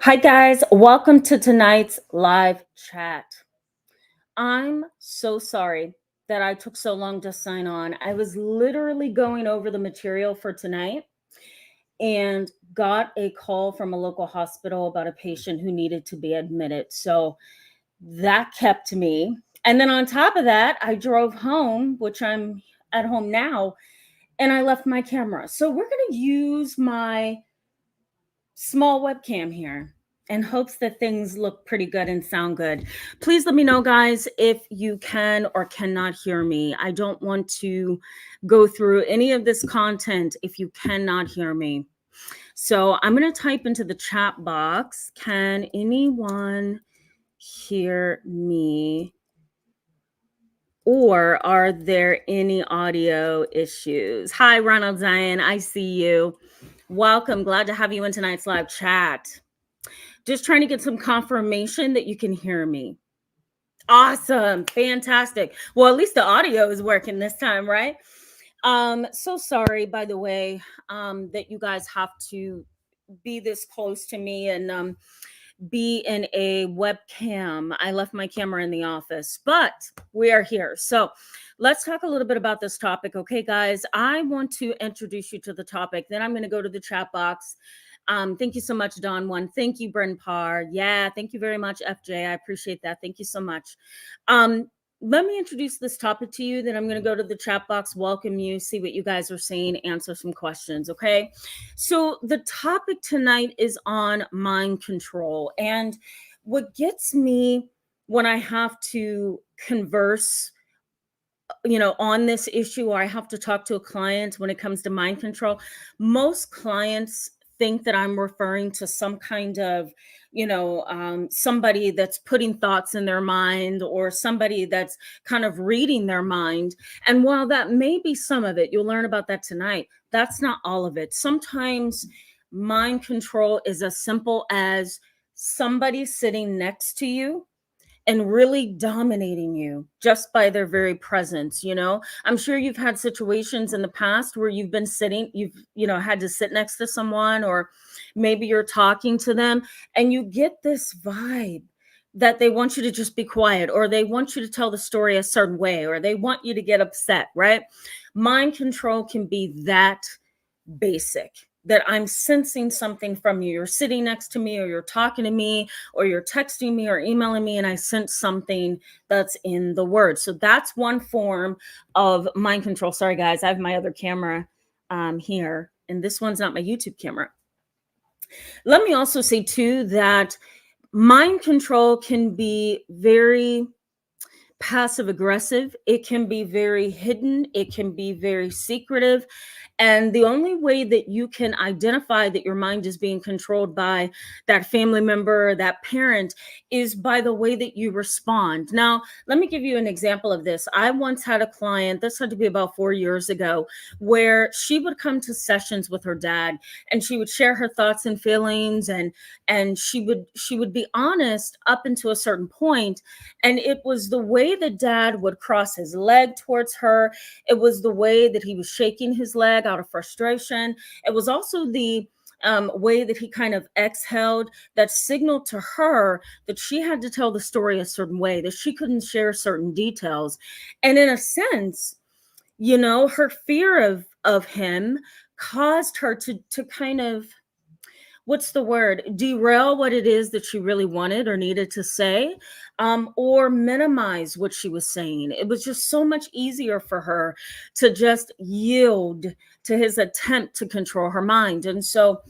Hi, guys. Welcome to tonight's live chat. I'm so sorry that I took so long to sign on. I was literally going over the material for tonight and got a call from a local hospital about a patient who needed to be admitted. So that kept me. And then on top of that, I drove home, which I'm at home now, and I left my camera. So we're going to use my small webcam here in hopes that things look pretty good and sound good. Please let me know, guys, if you can or cannot hear me. I don't want to go through any of this content if you cannot hear me. So I'm going to type into the chat box, can anyone hear me? Or are there any audio issues? Hi, Ronald Zion. I see you. Welcome. Glad to have you in tonight's live chat. Just trying to get some confirmation that you can hear me. Awesome. Fantastic. Well, at least the audio is working this time, right? So sorry, by the way, that you guys have to be this close to me and be in a webcam. I left my camera in the office, but we are here. So let's talk a little bit about this topic. Okay, guys, I want to introduce you to the topic. Then I'm going to go to the chat box. Thank you so much, Don One. Thank you, Bren Parr. Yeah, thank you very much, FJ. I appreciate that. Thank you so much. Let me introduce this topic to you. Then I'm going to go to the chat box, welcome you, see what you guys are saying, answer some questions. Okay. So the topic tonight is on mind control. And what gets me when I have to converse on this issue, or I have to talk to a client when it comes to mind control, most clients think that I'm referring to some kind of, somebody that's putting thoughts in their mind or somebody that's kind of reading their mind. And while that may be some of it, you'll learn about that tonight, that's not all of it. Sometimes mind control is as simple as somebody sitting next to you and really dominating you just by their very presence. I'm sure you've had situations in the past where you've been sitting, had to sit next to someone, or maybe you're talking to them and you get this vibe that they want you to just be quiet, or they want you to tell the story a certain way, or they want you to get upset, right? Mind control can be that basic, that I'm sensing something from you. You're sitting next to me, or you're talking to me, or you're texting me or emailing me, and I sense something that's in the words. So that's one form of mind control. Sorry, guys, I have my other camera here, and this one's not my YouTube camera. Let me also say, too, that mind control can be very passive aggressive. It can be very hidden. It can be very secretive. And the only way that you can identify that your mind is being controlled by that family member, that parent, is by the way that you respond. Now, let me give you an example of this. I once had a client, this had to be about 4 years ago, where she would come to sessions with her dad and she would share her thoughts and feelings, and she would be honest up until a certain point. And it was the way that dad would cross his leg towards her. It was the way that he was shaking his leg out of frustration. It was also the way that he kind of exhaled that signaled to her that she had to tell the story a certain way, that she couldn't share certain details. And in a sense, her fear of him caused her to kind of, what's the word, derail what it is that she really wanted or needed to say, or minimize what she was saying. It was just so much easier for her to just yield to his attempt to control her mind. And so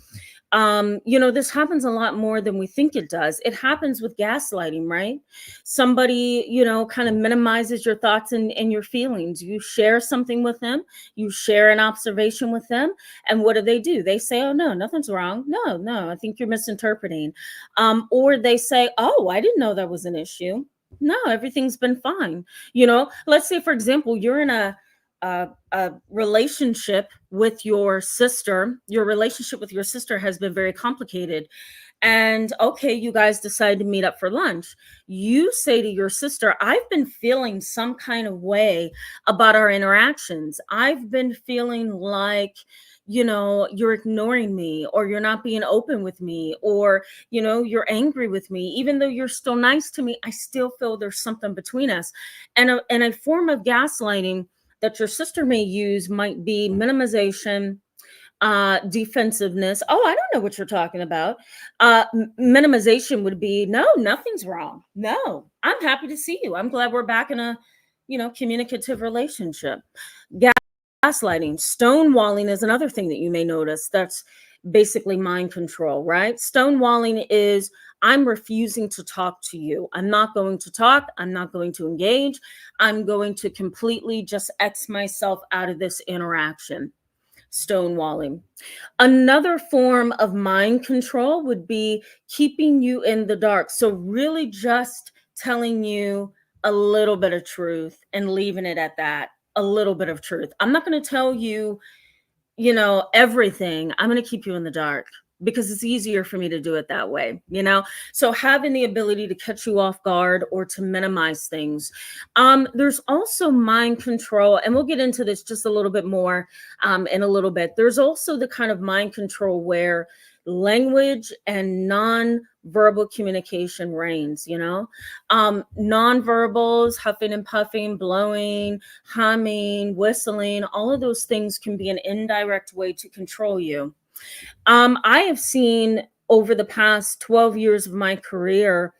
this happens a lot more than we think it does. It happens with gaslighting, right? Somebody, kind of minimizes your thoughts and your feelings. You share something with them, you share an observation with them, and what do? They say, oh, no, nothing's wrong. No, I think you're misinterpreting. Or they say, oh, I didn't know that was an issue. No, everything's been fine. Let's say, for example, you're in a relationship with your sister. Your relationship with your sister has been very complicated. And okay, you guys decide to meet up for lunch. You say to your sister, I've been feeling some kind of way about our interactions. I've been feeling like you're ignoring me, or you're not being open with me, or you're angry with me. Even though you're still nice to me, I still feel there's something between us. And a form of gaslighting that your sister may use might be minimization, defensiveness. Oh, I don't know what you're talking about. Minimization would be, no, nothing's wrong. No, I'm happy to see you. I'm glad we're back in a communicative relationship. Gaslighting, stonewalling is another thing that you may notice. That's basically mind control, right? Stonewalling is, I'm refusing to talk to you. I'm not going to talk. I'm not going to engage. I'm going to completely just X myself out of this interaction. Stonewalling. Another form of mind control would be keeping you in the dark. So, really just telling you a little bit of truth and leaving it at that. A little bit of truth. I'm not going to tell you, everything. I'm going to keep you in the dark because it's easier for me to do it that way. So having the ability to catch you off guard or to minimize things. There's also mind control, and we'll get into this just a little bit more in a little bit. There's also the kind of mind control where language and non-verbal communication reigns. Non-verbals, huffing and puffing, blowing, humming, whistling, all of those things can be an indirect way to control you. I have seen over the past 12 years of my career,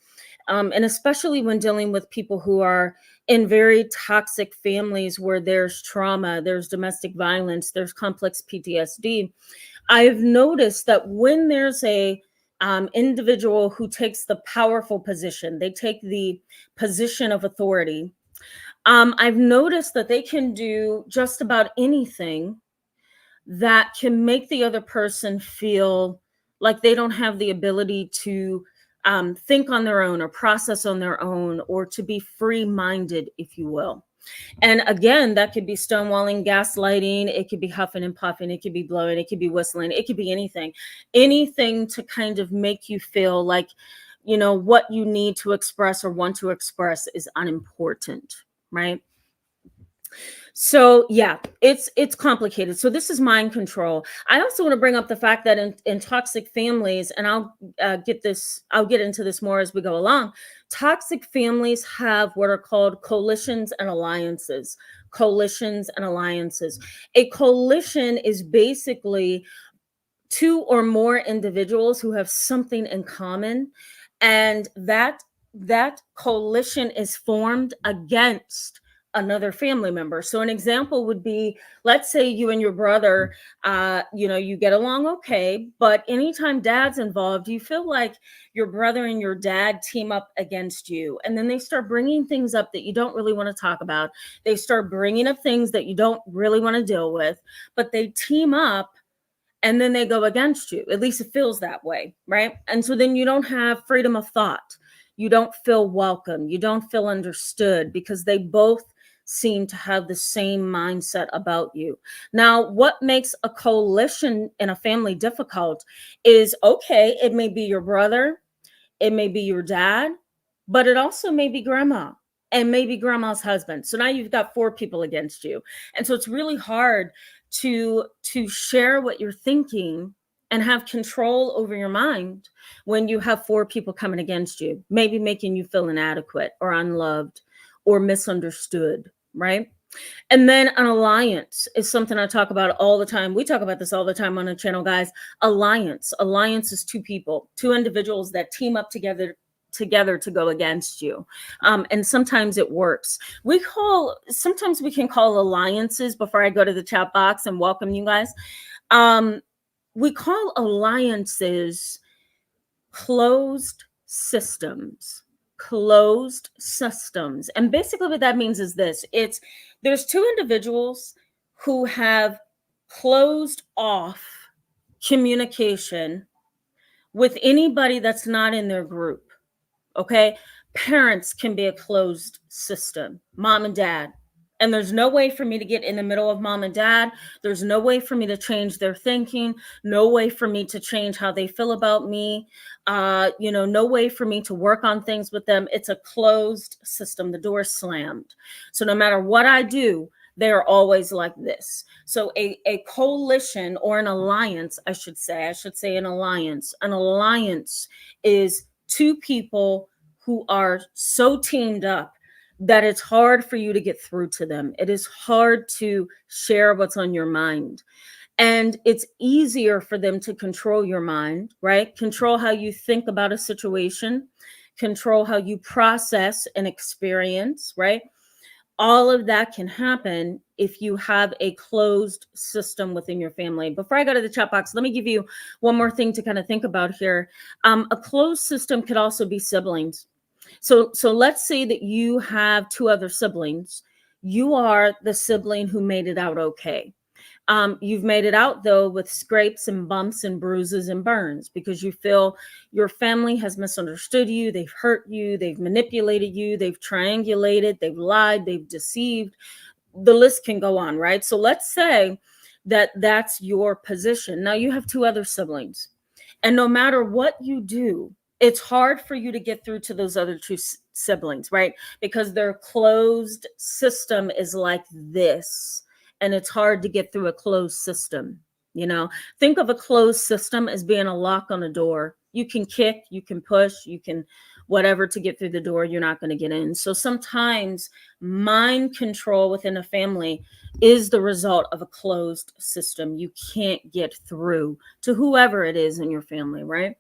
and especially when dealing with people who are in very toxic families where there's trauma, there's domestic violence, there's complex PTSD, I've noticed that when there's a individual who takes the powerful position, they take the position of authority. I've noticed that they can do just about anything that can make the other person feel like they don't have the ability to think on their own or process on their own, or to be free-minded, if you will. And again, that could be stonewalling, gaslighting. It could be huffing and puffing. It could be blowing. It could be whistling. It could be anything to kind of make you feel like, what you need to express or want to express is unimportant, right? So yeah, it's complicated. So this is mind control. I also want to bring up the fact that in toxic families, and I'll get into this more as we go along. Toxic families have what are called coalitions and alliances. Coalitions and alliances. A coalition is basically two or more individuals who have something in common, and that coalition is formed against another family member. So an example would be, let's say you and your brother, you get along okay, but anytime dad's involved, you feel like your brother and your dad team up against you. And then they start bringing things up that you don't really want to talk about. They start bringing up things that you don't really want to deal with, but they team up and then they go against you. At least it feels that way, right? And so then you don't have freedom of thought. You don't feel welcome. You don't feel understood because they both seem to have the same mindset about you. Now, what makes a coalition in a family difficult is, okay, it may be your brother, it may be your dad, but it also may be grandma and maybe grandma's husband. So now you've got four people against you. And so it's really hard to share what you're thinking and have control over your mind when you have four people coming against you, maybe making you feel inadequate or unloved or misunderstood, right? And then an alliance is something I talk about all the time. We talk about this all the time on the channel, guys. Alliance is two people, two individuals that team up together to go against you. And sometimes it works. Sometimes we can call alliances, before I go to the chat box and welcome you guys, we call alliances closed systems. And basically what that means is this: there's two individuals who have closed off communication with anybody that's not in their group. Okay, parents can be a closed system, mom and dad. And there's no way for me to get in the middle of mom and dad. There's no way for me to change their thinking. No way for me to change how they feel about me. No way for me to work on things with them. It's a closed system. The door is slammed. So no matter what I do, they're always like this. So a coalition or an alliance, I should say an alliance. An alliance is two people who are so teamed up that it's hard for you to get through to them. It is hard to share what's on your mind. And it's easier for them to control your mind, right? Control how you think about a situation, control how you process an experience, right? All of that can happen if you have a closed system within your family. Before I go to the chat box, let me give you one more thing to kind of think about here. A closed system could also be siblings. So let's say that you have two other siblings. You are the sibling who made it out okay. You've made it out though with scrapes and bumps and bruises and burns because you feel your family has misunderstood you, they've hurt you, they've manipulated you, they've triangulated, they've lied, they've deceived. The list can go on, right? So let's say that that's your position. Now you have two other siblings, and no matter what you do, it's hard for you to get through to those other two siblings, right? Because their closed system is like this, and it's hard to get through a closed system. You know, think of a closed system as being a lock on a door. You can kick, you can push, you can whatever to get through the door. You're not going to get in. So sometimes mind control within a family is the result of a closed system. You can't get through to whoever it is in your family, right?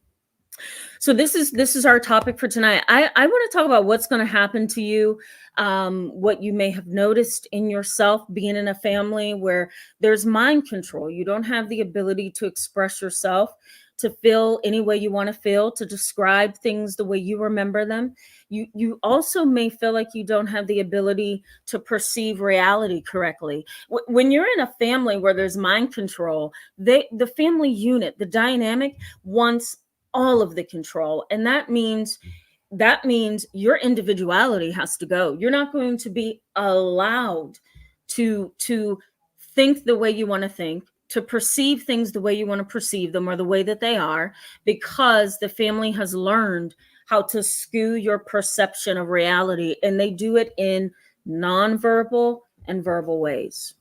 So this is our topic for tonight. I want to talk about what's going to happen to you, what you may have noticed in yourself being in a family where there's mind control. You don't have the ability to express yourself, to feel any way you want to feel, to describe things the way you remember them. You also may feel like you don't have the ability to perceive reality correctly. When you're in a family where there's mind control, the family unit, the dynamic wants all of the control, and that means your individuality has to go. You're not going to be allowed to think the way you want to think, to perceive things the way you want to perceive them or the way that they are, because the family has learned how to skew your perception of reality, and they do it in nonverbal and verbal ways.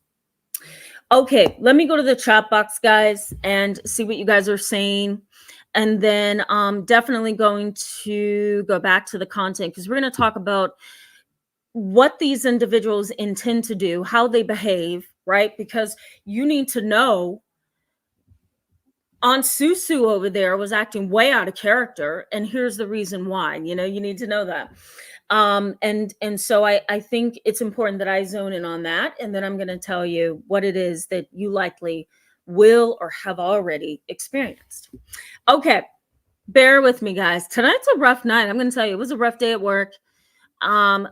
Okay, let me go to the chat box, guys, and see what you guys are saying. And then definitely going to go back to the content because we're going to talk about what these individuals intend to do, how they behave, right? Because you need to know Aunt Susu over there was acting way out of character, and here's the reason why. You know, you need to know that. And so I think it's important that I zone in on that, and then I'm going to tell you what it is that you likely will or have already experienced. Okay, bear with me, guys. Tonight's a rough night. I'm going to tell you, it was a rough day at work.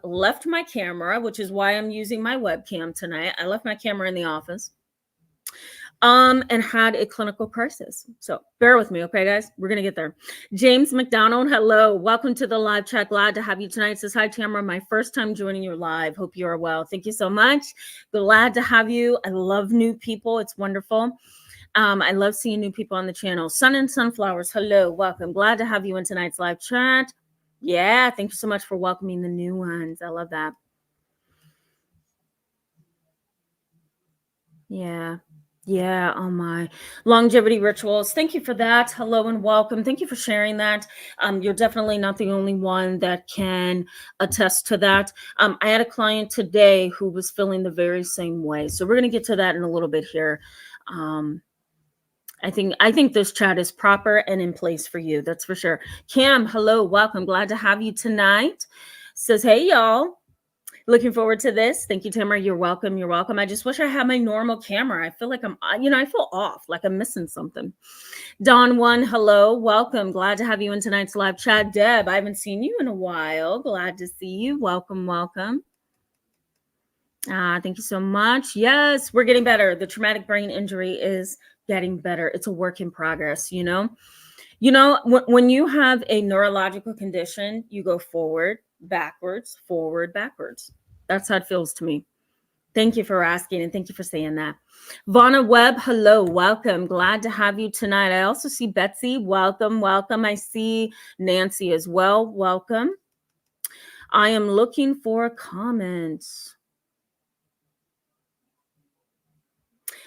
Left my camera, which is why I'm using my webcam tonight. I left my camera in the office. And had a clinical crisis. So bear with me, okay, guys? We're gonna get there. James McDonald, hello. Welcome to the live chat. Glad to have you tonight. Says, hi, Tamara. My first time joining your live. Hope you are well. Thank you so much. Glad to have you. I love new people. It's wonderful. I love seeing new people on the channel. Sun and Sunflowers, hello. Welcome. Glad to have you in tonight's live chat. Yeah, thank you so much for welcoming the new ones. I love that. Yeah, oh my. Longevity rituals. Thank you for that. Hello and welcome. Thank you for sharing that. You're definitely not the only one that can attest to that. I had a client today who was feeling the very same way. So we're going to get to that in a little bit here. I think this chat is proper and in place for you. That's for sure. Cam, hello, welcome. Glad to have you tonight. Says, hey, y'all. Looking forward to this. Thank you, Tamara. You're welcome. You're welcome. I just wish I had my normal camera. I feel like I feel off, like I'm missing something. Dawn One, hello. Welcome. Glad to have you in tonight's live chat. Deb, I haven't seen you in a while. Glad to see you. Welcome, welcome. Thank you so much. Yes, we're getting better. The traumatic brain injury is getting better. It's a work in progress, you know? When you have a neurological condition, you go forward, backwards, forward, backwards. That's how it feels to me. Thank you for asking, and thank you for saying that. Vonna Webb, hello, welcome. Glad to have you tonight. I also see Betsy. Welcome, welcome. I see Nancy as well. Welcome. I am looking for comments.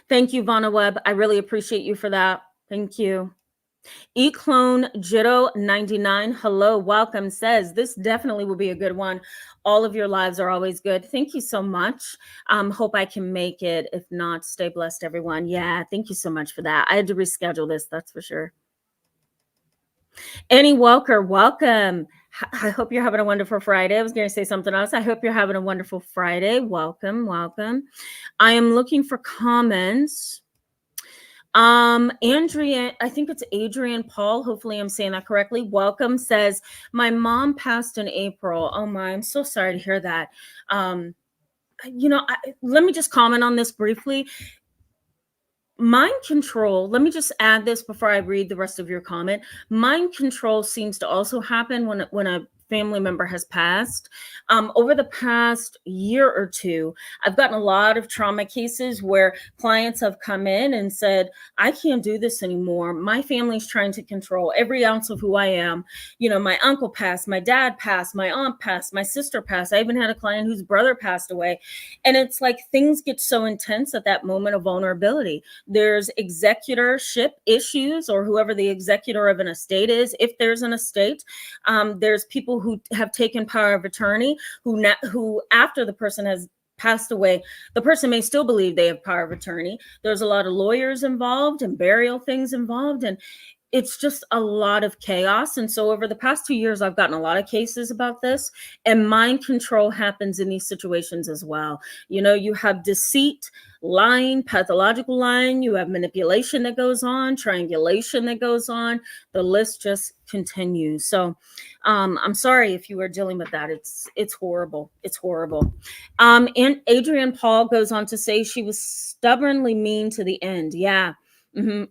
Thank you, Vonna Webb. I really appreciate you for that. Thank you. Eclone Jitto 99, hello, welcome, says this definitely will be a good one. All of your lives are always good. Thank you so much. Hope I can make it. If not, stay blessed, everyone. Yeah, thank you so much for that. I had to reschedule this, that's for sure. Annie Walker, welcome. I hope you're having a wonderful Friday. I was going to say something else. I hope you're having a wonderful Friday. Welcome, welcome. I am looking for comments. Andrea, I think it's Adrian Paul. Hopefully I'm saying that correctly. Welcome, says my mom passed in April. Oh my, I'm so sorry to hear that. Let me just comment on this briefly. Mind control, let me just add this before I read the rest of your comment. Mind control seems to also happen when a family member has passed. Over the past year or two, I've gotten a lot of trauma cases where clients have come in and said, I can't do this anymore. My family's trying to control every ounce of who I am. You know, my uncle passed, my dad passed, my aunt passed, my sister passed. I even had a client whose brother passed away. And it's like things get so intense at that moment of vulnerability. There's executorship issues, or whoever the executor of an estate is, if there's an estate. There's people who have taken power of attorney who after the person has passed away, the person may still believe they have power of attorney. There's a lot of lawyers involved and burial things involved, and it's just a lot of chaos. And so over the past 2 years, I've gotten a lot of cases about this, and mind control happens in these situations as well. You know, you have deceit, lying, pathological lying, you have manipulation that goes on, triangulation that goes on. The list just continues. So I'm sorry if you are dealing with that. It's horrible. It's horrible. And Adrian Paul goes on to say she was stubbornly mean to the end. Yeah.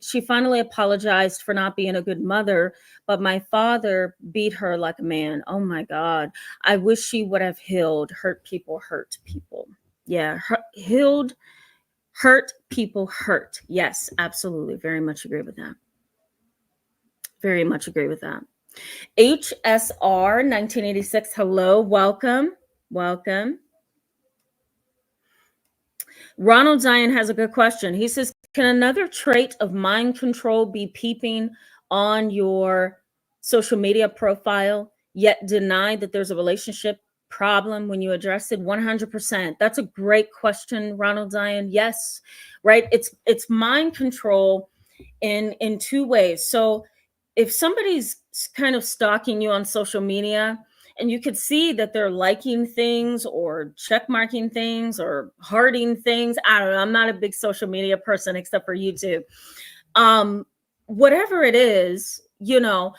She finally apologized for not being a good mother, but my father beat her like a man. Oh my God. I wish she would have healed. Hurt people hurt people. Yeah. Healed, hurt people hurt. Yes, absolutely. Very much agree with that. Very much agree with that. HSR 1986. Hello. Welcome. Welcome. Ronald Zion has a good question. He says, can another trait of mind control be peeping on your social media profile, yet deny that there's a relationship problem when you address it? 100%. That's a great question, Ronald Zion. Yes, right. It's mind control in two ways. So if somebody's kind of stalking you on social media, and you could see that they're liking things or check marking things or hearting things. I don't know. I'm not a big social media person except for YouTube. Whatever it is, you know,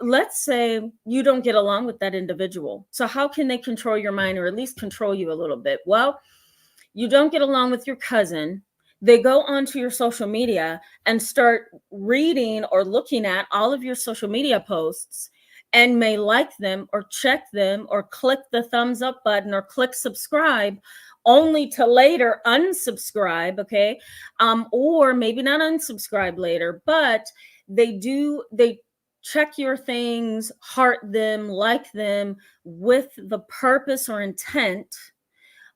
let's say you don't get along with that individual. So how can they control your mind, or at least control you a little bit? Well, you don't get along with your cousin. They go onto your social media and start reading or looking at all of your social media posts, and may like them or check them or click the thumbs up button or click subscribe, only to later unsubscribe. Okay. Or maybe not unsubscribe later, but they check your things, heart them, like them, with the purpose or intent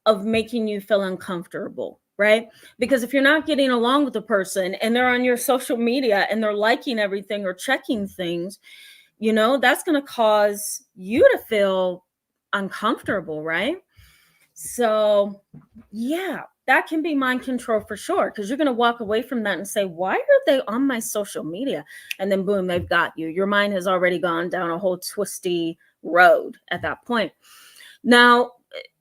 of making you feel uncomfortable, right? Because if you're not getting along with a person and they're on your social media and they're liking everything or checking things, you know, that's going to cause you to feel uncomfortable, right? So yeah, that can be mind control for sure, because you're going to walk away from that and say, why are they on my social media? And then boom, they've got you. Your mind has already gone down a whole twisty road at that point. Now,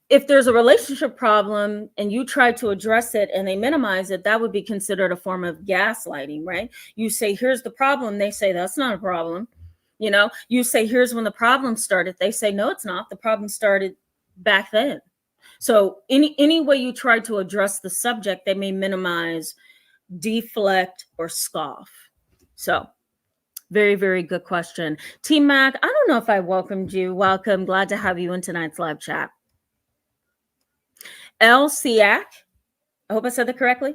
if there's a relationship problem and you try to address it and they minimize it, that would be considered a form of gaslighting, right? You say, here's the problem. They say, that's not a problem. You know, you say, here's when the problem started. They say, no, it's not. The problem started back then. So any way you try to address the subject, they may minimize, deflect, or scoff. So very, very good question. Team Mac, I don't know if I welcomed you. Welcome. Glad to have you in tonight's live chat. L. Siak, I hope I said that correctly.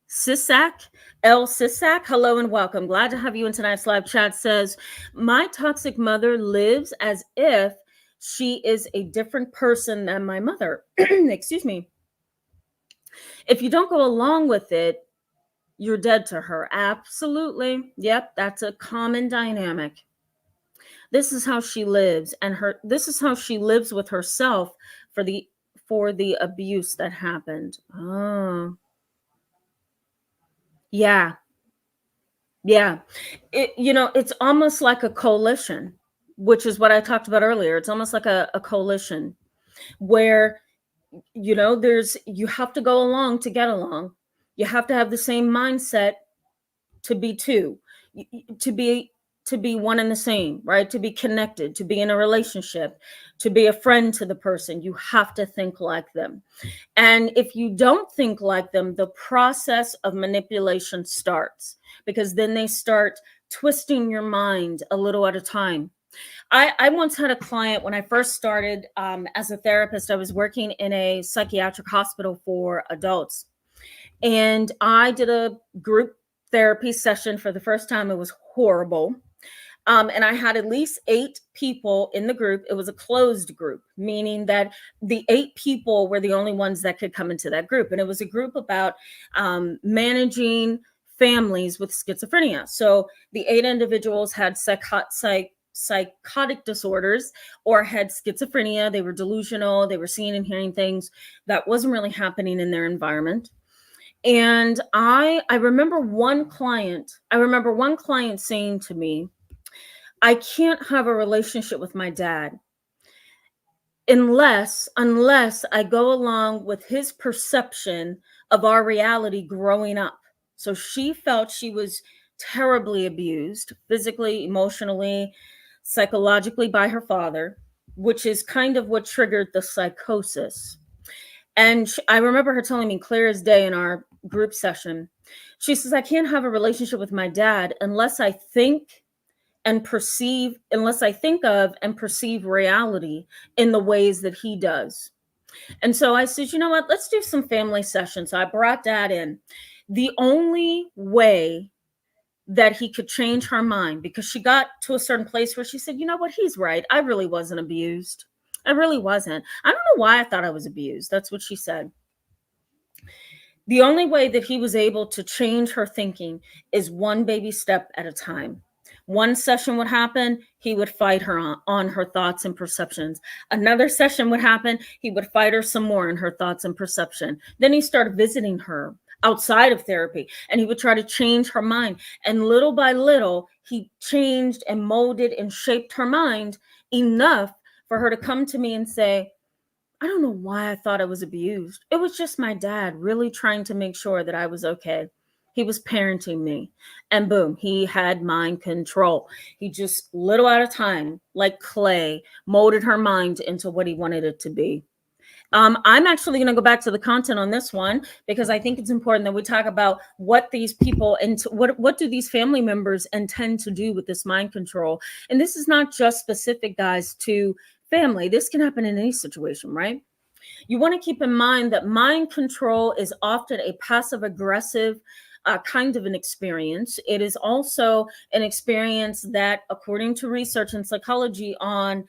Sisak, L. Sisak, hello and welcome. Glad to have you in tonight's live chat. Says, my toxic mother lives as if she is a different person than my mother. Excuse me. If you don't go along with it, you're dead to her. Absolutely. Yep, that's a common dynamic. This is how she lives, and her this is how she lives with herself for the abuse that happened. Oh, yeah. Yeah. It's almost like a coalition, which is what I talked about earlier. It's almost like a coalition where, you have to go along to get along. You have to have the same mindset to be two, to be one and the same, right? To be connected, to be in a relationship, to be a friend to the person. You have to think like them. And if you don't think like them, the process of manipulation starts, because then they start twisting your mind a little at a time. I once had a client when I first started as a therapist. I was working in a psychiatric hospital for adults. And I did a group therapy session for the first time. It was horrible. And I had at least 8 people in the group. It was a closed group, meaning that the 8 people were the only ones that could come into that group. And it was a group about managing families with schizophrenia. So the 8 individuals had psychotic disorders or had schizophrenia. They were delusional. They were seeing and hearing things that wasn't really happening in their environment. And I remember one client saying to me, I can't have a relationship with my dad unless I go along with his perception of our reality growing up. So she felt she was terribly abused, physically, emotionally, psychologically, by her father, which is kind of what triggered the psychosis. And I remember her telling me clear as day in our group session, she says, I can't have a relationship with my dad unless I think of and perceive reality in the ways that he does. And so I said, you know what, let's do some family sessions. So I brought dad in. The only way that he could change her mind, because she got to a certain place where she said, you know what, he's right. I really wasn't abused. I really wasn't. I don't know why I thought I was abused. That's what she said. The only way that he was able to change her thinking is one baby step at a time. One session would happen, he would fight her on her thoughts and perceptions. Another session would happen, he would fight her some more in her thoughts and perception. Then he started visiting her outside of therapy, and he would try to change her mind. And little by little, he changed and molded and shaped her mind enough for her to come to me and say, I don't know why I thought I was abused. It was just my dad really trying to make sure that I was okay. He was parenting me. And boom, he had mind control. He just, little at a time, like clay, molded her mind into what he wanted it to be. I'm actually going to go back to the content on this one, because I think it's important that we talk about what these people and what do these family members intend to do with this mind control. And this is not just specific, guys, to family. This can happen in any situation, right? You want to keep in mind that mind control is often a passive aggressive kind of an experience. It is also an experience that, according to research in psychology on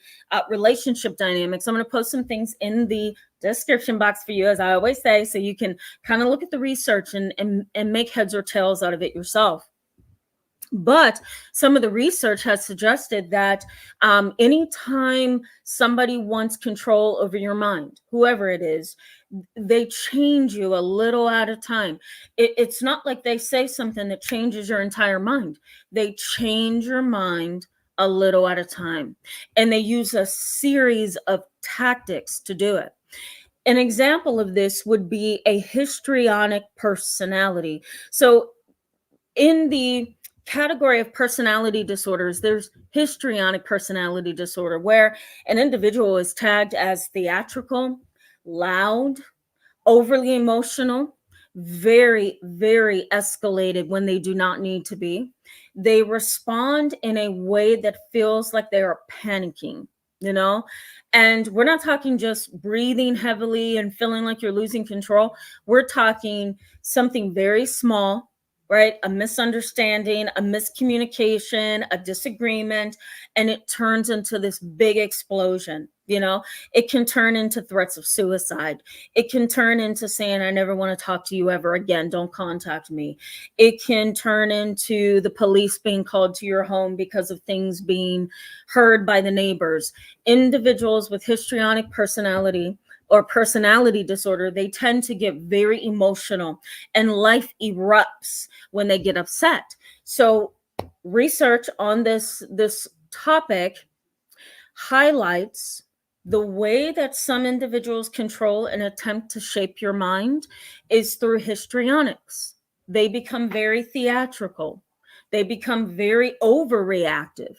relationship dynamics, I'm going to post some things in the description box for you, as I always say, so you can kind of look at the research and make heads or tails out of it yourself. But some of the research has suggested that anytime somebody wants control over your mind, whoever it is, they change you a little at a time. It's not like they say something that changes your entire mind. They change your mind a little at a time. And they use a series of tactics to do it. An example of this would be a histrionic personality. So in the category of personality disorders, there's histrionic personality disorder, where an individual is tagged as theatrical, loud, overly emotional, very, very escalated when they do not need to be. They respond in a way that feels like they are panicking, and we're not talking just breathing heavily and feeling like you're losing control. We're talking something very small, right? A misunderstanding, a miscommunication, a disagreement, and it turns into this big explosion. It can turn into threats of suicide. It can turn into saying, I never want to talk to you ever again. Don't contact me. It can turn into the police being called to your home because of things being heard by the neighbors. Individuals with histrionic personality or personality disorder, they tend to get very emotional, and life erupts when they get upset. So research on this topic highlights the way that some individuals control and attempt to shape your mind is through histrionics. They become very theatrical. They become very overreactive.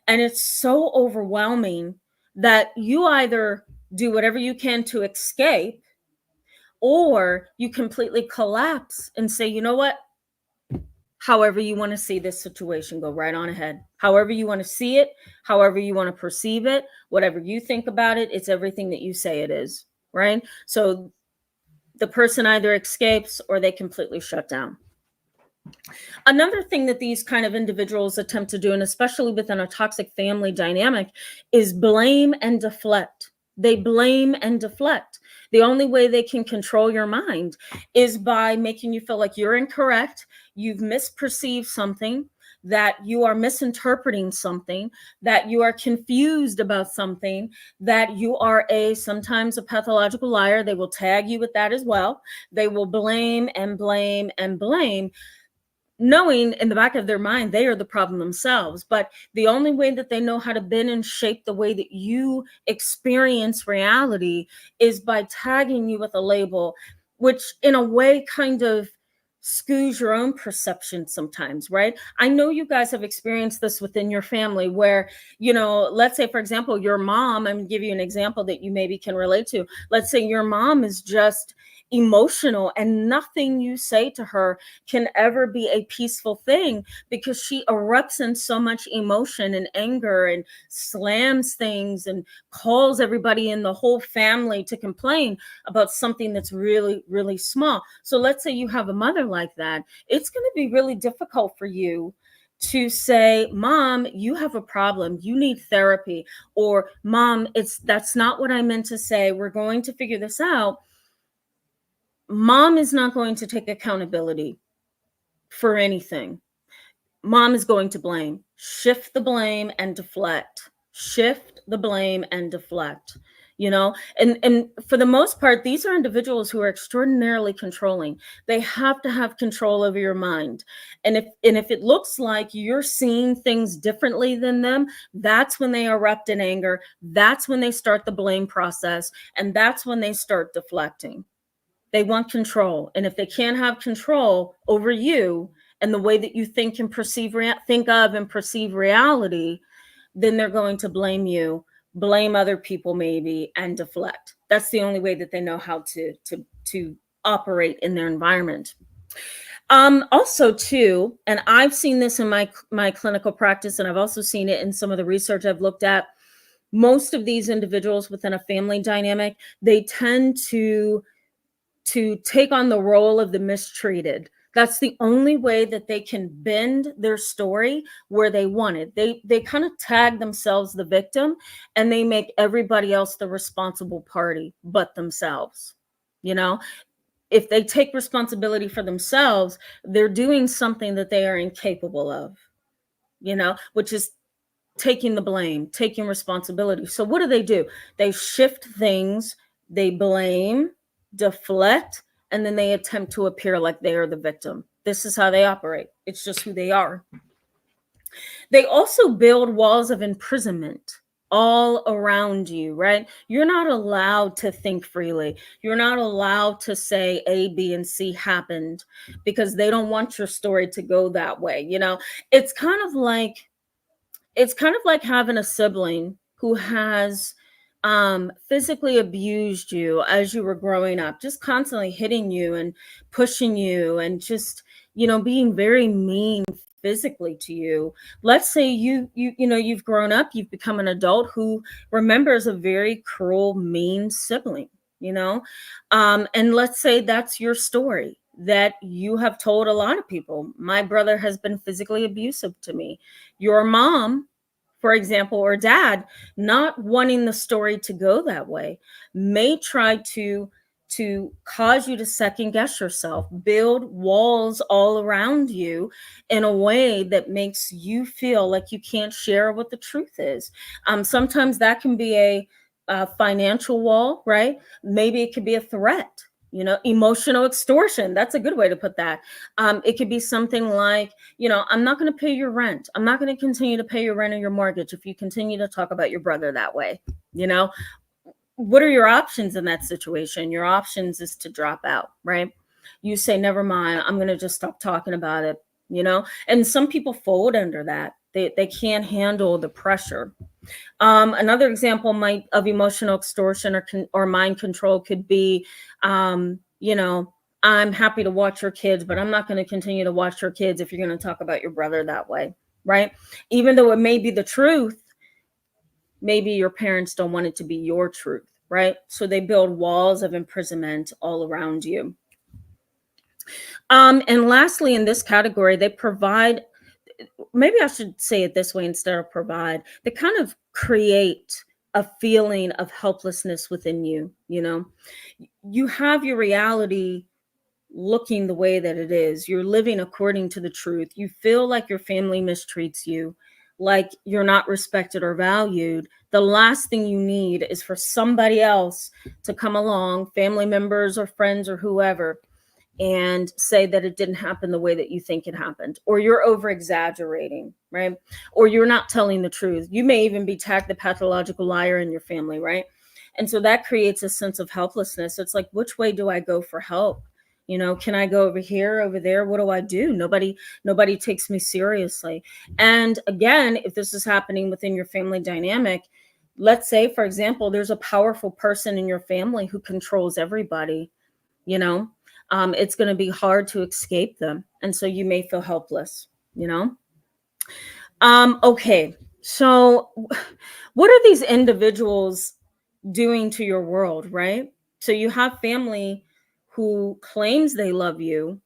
And it's so overwhelming that you either do whatever you can to escape, or you completely collapse and say, you know what? However you want to see this situation, go right on ahead. However you want to see it, however you want to perceive it, whatever you think about it, it's everything that you say it is, right? So the person either escapes or they completely shut down. Another thing that these kind of individuals attempt to do, and especially within a toxic family dynamic, is blame and deflect. They blame and deflect. The only way they can control your mind is by making you feel like you're incorrect, you've misperceived something, that you are misinterpreting something, that you are confused about something, that you are sometimes a pathological liar. They will tag you with that as well. They will blame and blame and blame, knowing in the back of their mind they are the problem themselves. But the only way that they know how to bend and shape the way that you experience reality is by tagging you with a label, which in a way kind of skews your own perception sometimes, right? I know you guys have experienced this within your family where, let's say, for example, your mom, I'm going to give you an example that you maybe can relate to. Let's say your mom is just emotional and nothing you say to her can ever be a peaceful thing because she erupts in so much emotion and anger and slams things and calls everybody in the whole family to complain about something that's really, really small. So let's say you have a mother like that. It's going to be really difficult for you to say, Mom, you have a problem, you need therapy, or Mom, that's not what I meant to say, we're going to figure this out. Mom is not going to take accountability for anything. Mom is going to blame. Shift the blame and deflect. Shift the blame and deflect. And for the most part, these are individuals who are extraordinarily controlling. They have to have control over your mind. And if it looks like you're seeing things differently than them, that's when they erupt in anger. That's when they start the blame process. And that's when they start deflecting. They want control. And if they can't have control over you and the way that you think and think of and perceive reality, then they're going to blame you, blame other people maybe, and deflect. That's the only way that they know how to operate in their environment. Also too, and I've seen this in my clinical practice, and I've also seen it in some of the research I've looked at. Most of these individuals within a family dynamic, they tend to take on the role of the mistreated. That's the only way that they can bend their story where they want it. They kind of tag themselves the victim, and they make everybody else the responsible party but themselves. If they take responsibility for themselves, they're doing something that they are incapable of, which is taking the blame, taking responsibility. So what do? They shift things, they blame, deflect, and then they attempt to appear like they are the victim. This is how they operate. It's just who they are. They also build walls of imprisonment all around you, right? You're not allowed to think freely. You're not allowed to say A, B, and C happened because they don't want your story to go that way. It's kind of like having a sibling who has physically abused you as you were growing up, just constantly hitting you and pushing you and just, being very mean physically to you. Let's say you've grown up, you've become an adult who remembers a very cruel, mean sibling, and let's say that's your story. that you have told a lot of people. My brother has been physically abusive to me. Your mom, for example, or dad, not wanting the story to go that way, may try to cause you to second guess yourself, build walls all around you in a way that makes you feel like you can't share what the truth is. Sometimes that can be a financial wall, right? Maybe it could be a threat. Emotional extortion. That's a good way to put that. It could be something like, I'm not going to pay your rent. I'm not going to continue to pay your rent or your mortgage if you continue to talk about your brother that way. What are your options in that situation? Your options is to drop out, right? You say, never mind, I'm going to just stop talking about it, and some people fold under that. They can't handle the pressure. Another example of emotional extortion or mind control could be, I'm happy to watch your kids, but I'm not going to continue to watch your kids if you're going to talk about your brother that way, right? Even though it may be the truth, maybe your parents don't want it to be your truth, right? So they build walls of imprisonment all around you. And lastly, in this category, they provide, maybe I should say it this way instead of provide, they kind of create a feeling of helplessness within you. You have your reality looking the way that it is. You're living according to the truth. You feel like your family mistreats you, like you're not respected or valued. The last thing you need is for somebody else to come along, family members or friends or whoever, and say that it didn't happen the way that you think it happened, or you're over exaggerating, right? Or you're not telling the truth. You may even be tagged the pathological liar in your family, right? And so that creates a sense of helplessness. It's like, which way do I go for help? Can I go over here, over there? What do I do? Nobody takes me seriously. And again, if this is happening within your family dynamic, let's say, for example, there's a powerful person in your family who controls everybody, it's going to be hard to escape them. And so you may feel helpless, Okay. So what are these individuals doing to your world, right? So you have family who claims they love you,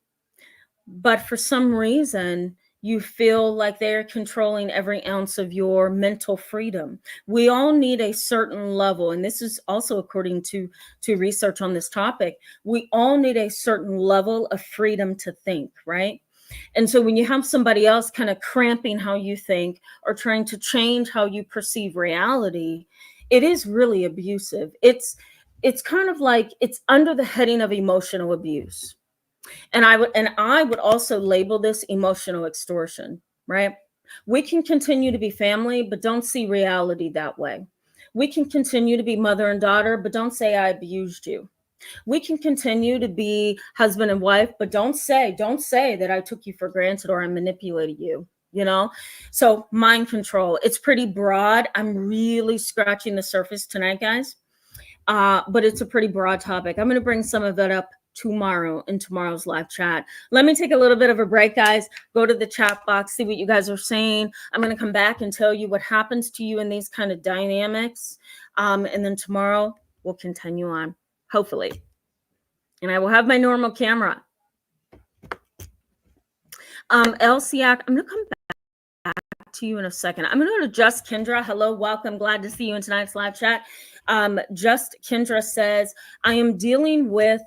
but for some reason you feel like they're controlling every ounce of your mental freedom. We all need a certain level, and this is also according to research on this topic. We all need a certain level of freedom to think, right? And so when you have somebody else kind of cramping how you think or trying to change how you perceive reality, it is really abusive. It's kind of like it's under the heading of emotional abuse. And I would also label this emotional extortion, right? We can continue to be family, but don't see reality that way. We can continue to be mother and daughter, but don't say I abused you. We can continue to be husband and wife, but don't say that I took you for granted or I manipulated you. So mind control, it's pretty broad. I'm really scratching the surface tonight, guys. But it's a pretty broad topic. I'm going to bring some of it up tomorrow in tomorrow's live chat. Let me take a little bit of a break, guys. Go to the chat box, see what you guys are saying. I'm going to come back and tell you what happens to you in these kind of dynamics. And then tomorrow we'll continue on, hopefully. And I will have my normal camera. LCAC, I'm going to come back to you in a second. I'm going to go to Just Kendra. Hello, welcome. Glad to see you in tonight's live chat. Just Kendra says, I'm dealing with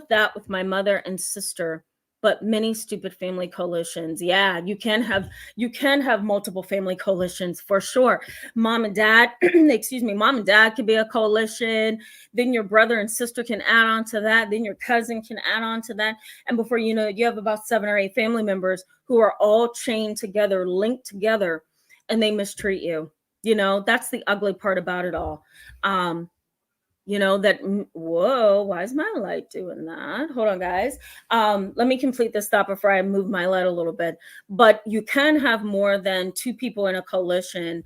that with my mother and sister, but many stupid family coalitions. Yeah, you can have multiple family coalitions for sure. Mom and dad, mom and dad could be a coalition. Then your brother and sister can add on to that. Then your cousin can add on to that. And before you know it, you have about 7 or 8 family members who are all chained together, linked together, and they mistreat you. That's the ugly part about it all. Whoa, why is my light doing that? Hold on, guys. Let me complete this thought before I move my light a little bit. But you can have more than 2 people in a coalition.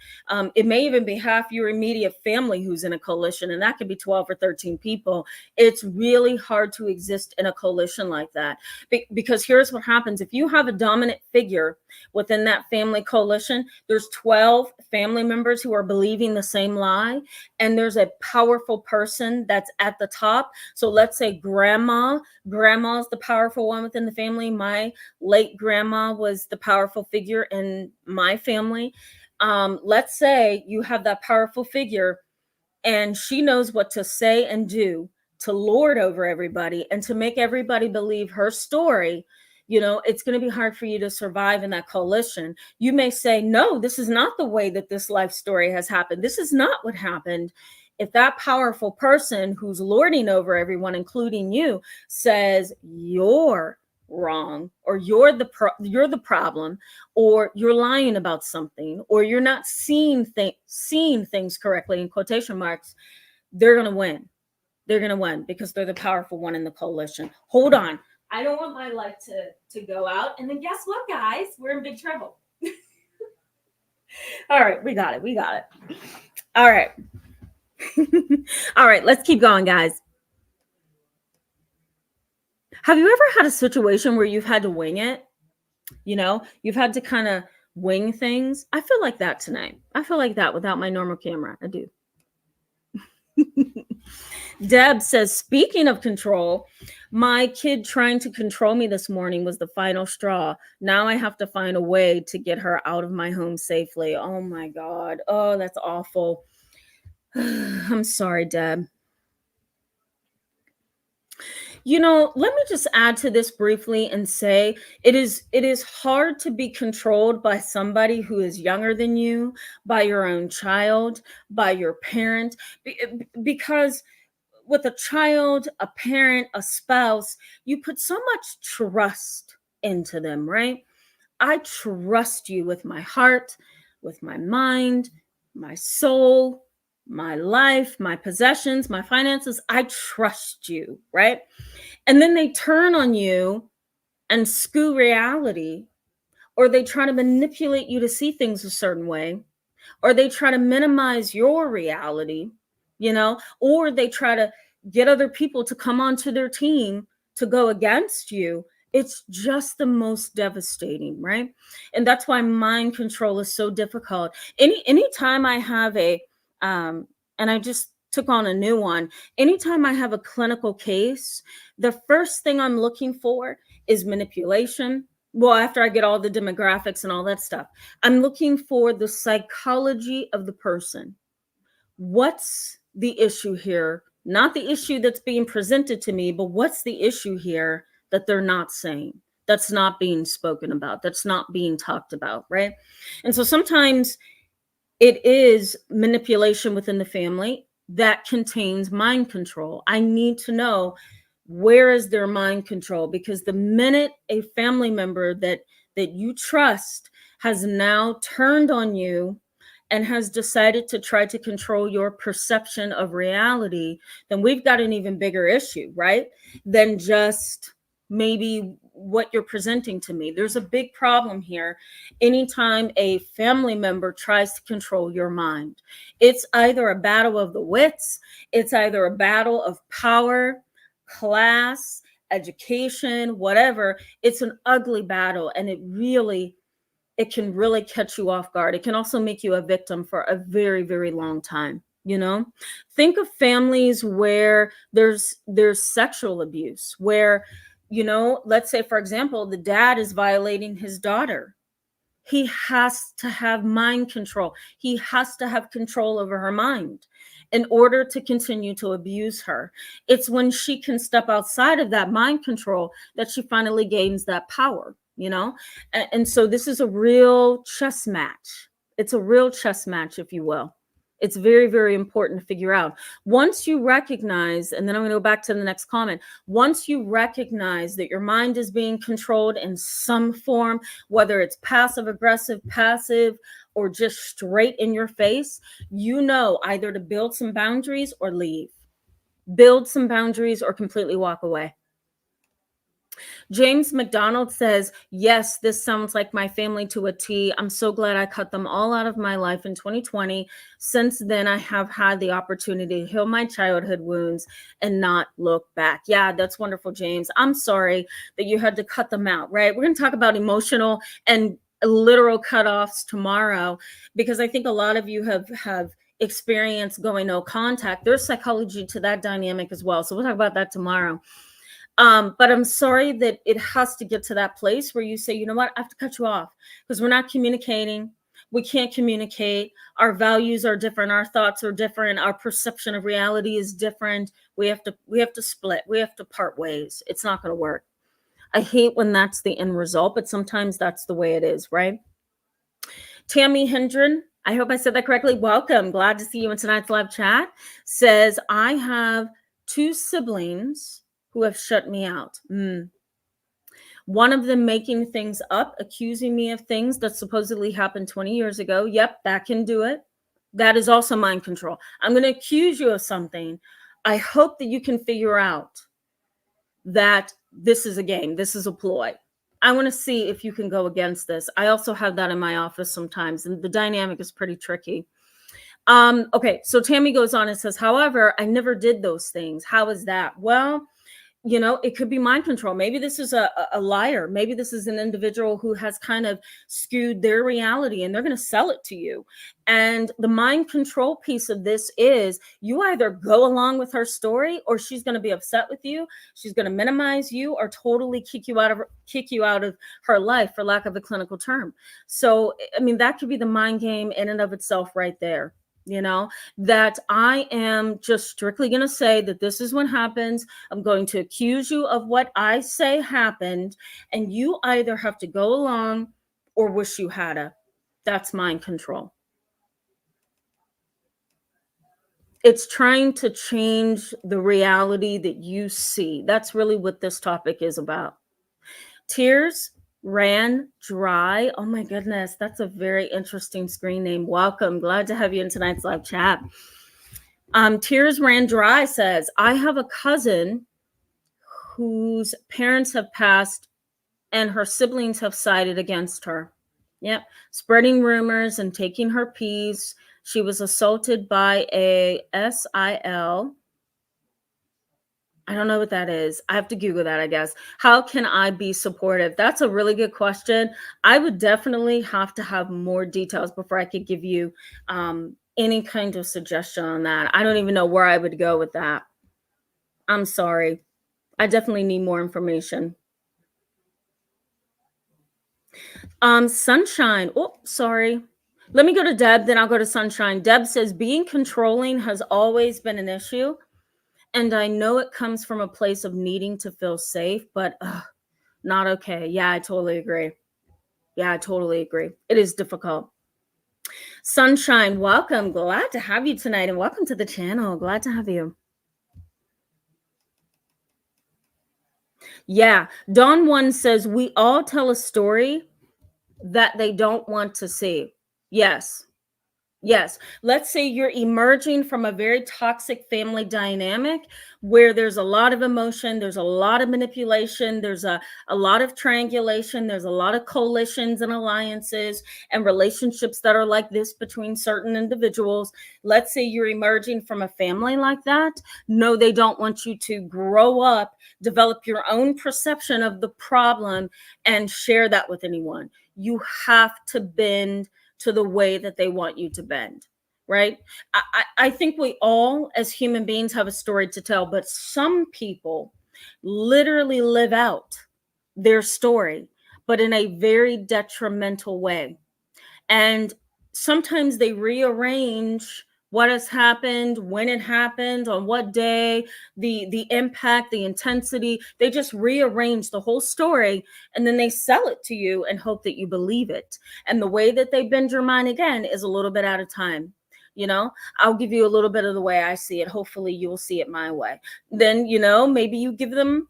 It may even be half your immediate family who's in a coalition, and that could be 12 or 13 people. It's really hard to exist in a coalition like that. Because here's what happens. If you have a dominant figure within that family coalition, there's 12 family members who are believing the same lie, and there's a powerful person person that's at the top. So let's say grandma is the powerful one within the family. My late grandma was the powerful figure in my family. Let's say you have that powerful figure and she knows what to say and do to lord over everybody and to make everybody believe her story. It's going to be hard for you to survive in that coalition. You may say, no, this is not the way that this life story has happened. This is not what happened. If that powerful person who's lording over everyone, including you, says you're wrong, or you're the problem, or you're lying about something, or you're not seeing things correctly, in quotation marks, they're going to win. They're going to win because they're the powerful one in the coalition. Hold on. I don't want my light to go out. And then guess what, guys? We're in big trouble. All right. We got it. All right. All right. Let's keep going, guys. Have you ever had a situation where you've had to wing it? You've had to kind of wing things. I feel like that tonight. I feel like that without my normal camera. I do. Deb says, speaking of control, my kid trying to control me this morning was the final straw. Now I have to find a way to get her out of my home safely. Oh my God. Oh, that's awful. I'm sorry, Deb. Let me just add to this briefly and say it is hard to be controlled by somebody who is younger than you, by your own child, by your parent, because with a child, a parent, a spouse, you put so much trust into them, right? I trust you with my heart, with my mind, my soul, my life, my possessions, my finances. I trust you, right? And then they turn on you and skew reality, or they try to manipulate you to see things a certain way, or they try to minimize your reality, or they try to get other people to come onto their team to go against you. It's just the most devastating, right? And that's why mind control is so difficult. Anytime I have and I just took on a new one, anytime I have a clinical case, the first thing I'm looking for is manipulation. Well, after I get all the demographics and all that stuff, I'm looking for the psychology of the person. What's the issue here? Not the issue that's being presented to me, but what's the issue here that they're not saying, that's not being spoken about, that's not being talked about, right? And so sometimes it is manipulation within the family that contains mind control. I need to know, where is their mind control? Because the minute a family member that you trust has now turned on you and has decided to try to control your perception of reality, then we've got an even bigger issue, right? Than just maybe what you're presenting to me. There's a big problem here. Anytime a family member tries to control your mind, it's either a battle of the wits, it's either a battle of power, class, education, whatever. It's an ugly battle, and it can really catch you off guard. It can also make you a victim for a very, very long time. Think of families where there's sexual abuse, where, let's say, for example, the dad is violating his daughter. He has to have mind control. He has to have control over her mind in order to continue to abuse her. It's when she can step outside of that mind control that she finally gains that power, And so this is a real chess match. It's a real chess match, if you will. It's very, very important to figure out. Once you recognize, and then I'm going to go back to the next comment. Once you recognize that your mind is being controlled in some form, whether it's passive aggressive, passive, or just straight in your face, either to build some boundaries or leave. Build some boundaries or completely walk away. James McDonald says, yes, this sounds like my family to a T. I'm so glad I cut them all out of my life in 2020. Since then, I have had the opportunity to heal my childhood wounds and not look back. Yeah, that's wonderful, James. I'm sorry that you had to cut them out, right? We're going to talk about emotional and literal cutoffs tomorrow, because I think a lot of you have experience going no contact. There's psychology to that dynamic as well. So we'll talk about that tomorrow. But I'm sorry that it has to get to that place where you say, you know what, I have to cut you off because we're not communicating. We can't communicate. Our values are different. Our thoughts are different. Our perception of reality is different. We have to split. We have to part ways. It's not going to work. I hate when that's the end result, but sometimes that's the way it is, right? Tammy Hendren, I hope I said that correctly. Welcome. Glad to see you in tonight's live chat. Says, I have 2 siblings who have shut me out. One of them making things up, accusing me of things that supposedly happened 20 years ago. Yep, that can do it. That is also mind control. I'm going to accuse you of something. I hope that you can figure out that this is a game. This is a ploy. I want to see if you can go against this. I also have that in my office sometimes, and the dynamic is pretty tricky. Okay, so Tammy goes on and says, however, I never did those things. How is that? Well, it could be mind control. Maybe this is a liar. Maybe this is an individual who has kind of skewed their reality and they're going to sell it to you. And the mind control piece of this is you either go along with her story or she's going to be upset with you. She's going to minimize you or totally kick you out of her life, for lack of a clinical term. So, I mean, that could be the mind game in and of itself right there. That I am just strictly going to say that this is what happens. I'm going to accuse you of what I say happened, and you either have to go along or wish you hadda. That's mind control. It's trying to change the reality that you see. That's really what this topic is about. Tears ran dry. Oh my goodness, that's a very interesting screen name. Welcome. Glad to have you in tonight's live chat. Tears ran dry says, I have a cousin whose parents have passed and her siblings have sided against her. Yep. Spreading rumors and taking her piece. She was assaulted by a SIL. I don't know what that is. I have to Google that, I guess. How can I be supportive? That's a really good question. I would definitely have to have more details before I could give you any kind of suggestion on that. I don't even know where I would go with that. I'm sorry. I definitely need more information. Sunshine. Oh, sorry. Let me go to Deb, then I'll go to Sunshine. Deb says, being controlling has always been an issue. And I know it comes from a place of needing to feel safe, but not okay. Yeah, I totally agree. It is difficult. Sunshine, welcome. Glad to have you tonight and welcome to the channel. Glad to have you. Yeah, Dawn One says, we all tell a story that they don't want to see. Yes. Let's say you're emerging from a very toxic family dynamic where there's a lot of emotion, there's a lot of manipulation, there's a lot of triangulation, there's a lot of coalitions and alliances and relationships that are like this between certain individuals. Let's say you're emerging from a family like that. No, they don't want you to grow up, develop your own perception of the problem and share that with anyone. You have to bend to the way that they want you to bend, right? I think we all as human beings have a story to tell, but some people literally live out their story, but in a very detrimental way. And sometimes they rearrange what has happened, when it happened, on what day, the impact, the intensity. They just rearrange the whole story and then they sell it to you and hope that you believe it. And the way that they bend your mind again is a little bit at a time. I'll give you a little bit of the way I see it. Hopefully you'll see it my way. Then, maybe you give them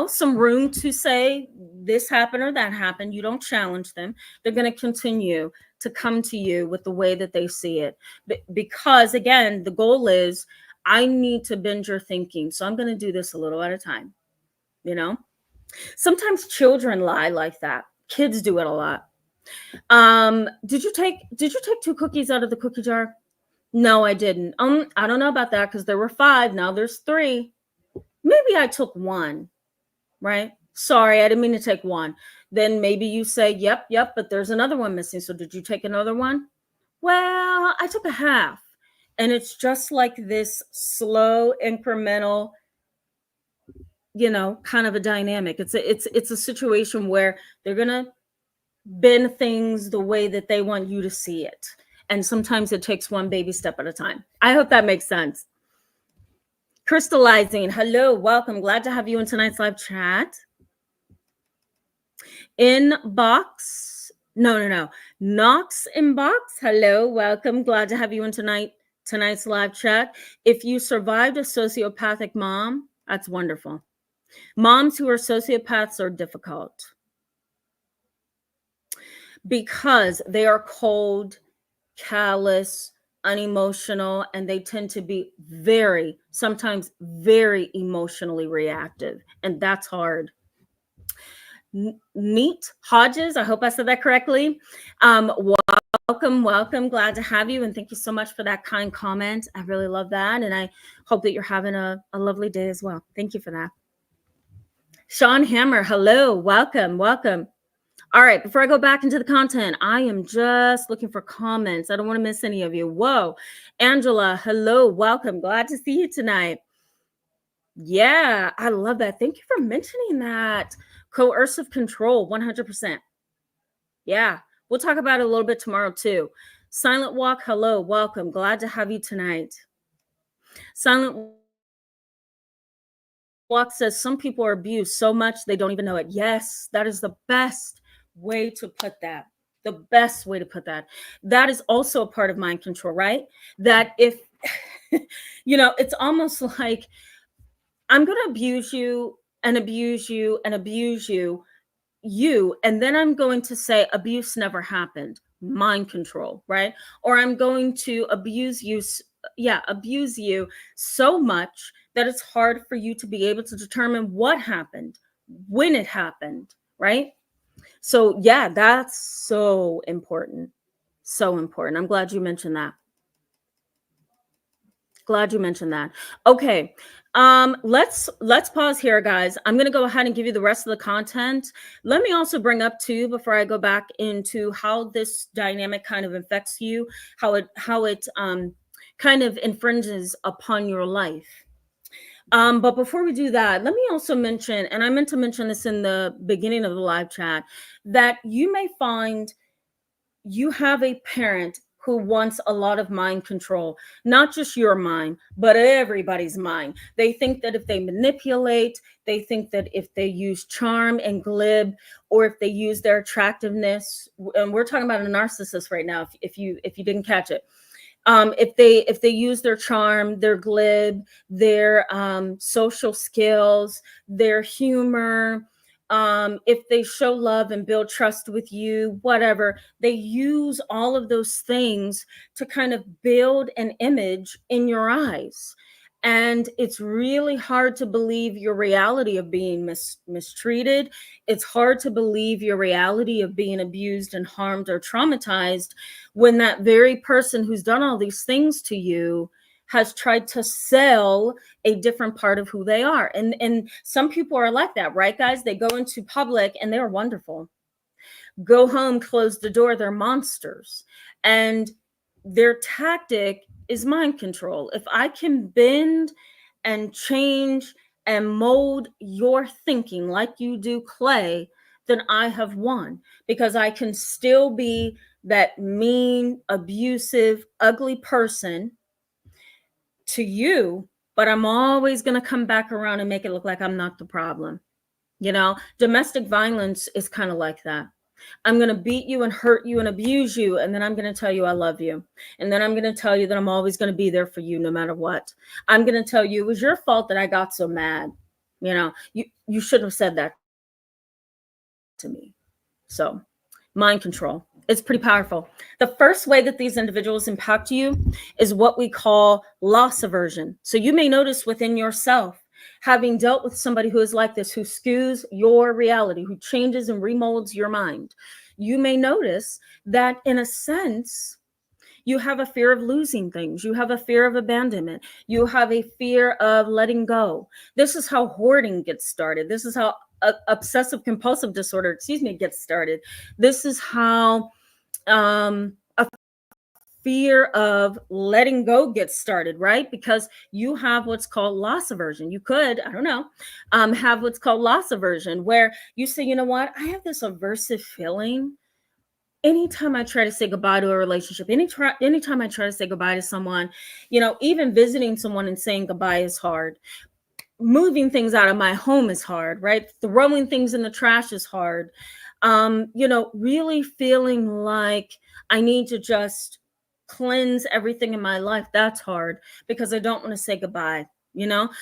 some room to say this happened or that happened. You don't challenge them. They're going to continue to come to you with the way that they see it. Because again, the goal is I need to bend your thinking. So I'm going to do this a little at a time. Sometimes children lie like that. Kids do it a lot. Did you take 2 cookies out of the cookie jar? No, I didn't. I don't know about that because there were 5. Now there's 3. Maybe I took 1. Right? Sorry, I didn't mean to take 1. Then maybe you say, yep, but there's another one missing. So did you take another one? Well, I took a half. And it's just like this slow, incremental, kind of a dynamic. It's a situation where they're gonna bend things the way that they want you to see it. And sometimes it takes one baby step at a time. I hope that makes sense. Crystallizing, hello, welcome. Glad to have you in tonight's live chat. Inbox, no. Knox inbox, hello, welcome. Glad to have you in tonight's live chat. If you survived a sociopathic mom, that's wonderful. Moms who are sociopaths are difficult because they are cold, callous, unemotional, and they tend to be sometimes very emotionally reactive. And that's hard. Neat Hodges, I hope I said that correctly. Welcome. Glad to have you. And thank you so much for that kind comment. I really love that. And I hope that you're having a lovely day as well. Thank you for that. Sean Hammer, hello, welcome. All right, before I go back into the content, I am just looking for comments. I don't want to miss any of you. Whoa, Angela, hello, welcome. Glad to see you tonight. Yeah, I love that. Thank you for mentioning that. Coercive control, 100%. Yeah, we'll talk about it a little bit tomorrow too. Silent Walk, hello, welcome. Glad to have you tonight. Silent Walk says some people are abused so much they don't even know it. Yes, that is the best way to put that. The best way to put that. That is also a part of mind control, right? That if, it's almost like I'm going to abuse you and abuse you and abuse you, and then I'm going to say abuse never happened. Mind control, right? Or I'm going to abuse you so much that it's hard for you to be able to determine what happened, when it happened, right? So yeah, that's so important. So important. I'm glad you mentioned that. Okay. Let's pause here, guys. I'm going to go ahead and give you the rest of the content. Let me also bring up too, before I go back into how this dynamic kind of affects you, how it kind of infringes upon your life. But before we do that, let me also mention, and I meant to mention this in the beginning of the live chat, that you may find you have a parent who wants a lot of mind control, not just your mind, but everybody's mind. They think that if they manipulate, they think that if they use charm and glib, or if they use their attractiveness, and we're talking about a narcissist right now, if you didn't catch it. If they use their charm, their glib, their social skills, their humor, if they show love and build trust with you, whatever, they use all of those things to kind of build an image in your eyes. And it's really hard to believe your reality of being mistreated. It's hard to believe your reality of being abused and harmed or traumatized when that very person who's done all these things to you has tried to sell a different part of who they are. And some people are like that, right, guys? They go into public and they're wonderful. Go home, close the door, they're monsters. And their tactic is mind control. If I can bend and change and mold your thinking like you do clay, then I have won, because I can still be that mean, abusive, ugly person to you, but I'm always going to come back around and make it look like I'm not the problem. Domestic violence is kind of like that. I'm going to beat you and hurt you and abuse you, and then I'm going to tell you I love you. And then I'm going to tell you that I'm always going to be there for you no matter what. I'm going to tell you it was your fault that I got so mad. You shouldn't have said that to me. So, mind control. It's pretty powerful. The first way that these individuals impact you is what we call loss aversion. So you may notice within yourself, having dealt with somebody who is like this, who skews your reality, who changes and remolds your mind, you may notice that in a sense, you have a fear of losing things. You have a fear of abandonment. You have a fear of letting go. This is how hoarding gets started. This is how obsessive compulsive disorder, gets started. This is how a fear of letting go gets started, right? Because you have what's called loss aversion. You could, I don't know, have what's called loss aversion, where you say, you know what, I have this aversive feeling anytime I try to say goodbye to a relationship, anytime I try to say goodbye to someone, even visiting someone and saying goodbye is hard. Moving things out of my home is hard, right? Throwing things in the trash is hard. Really feeling like I need to just cleanse everything in my life, that's hard because I don't want to say goodbye.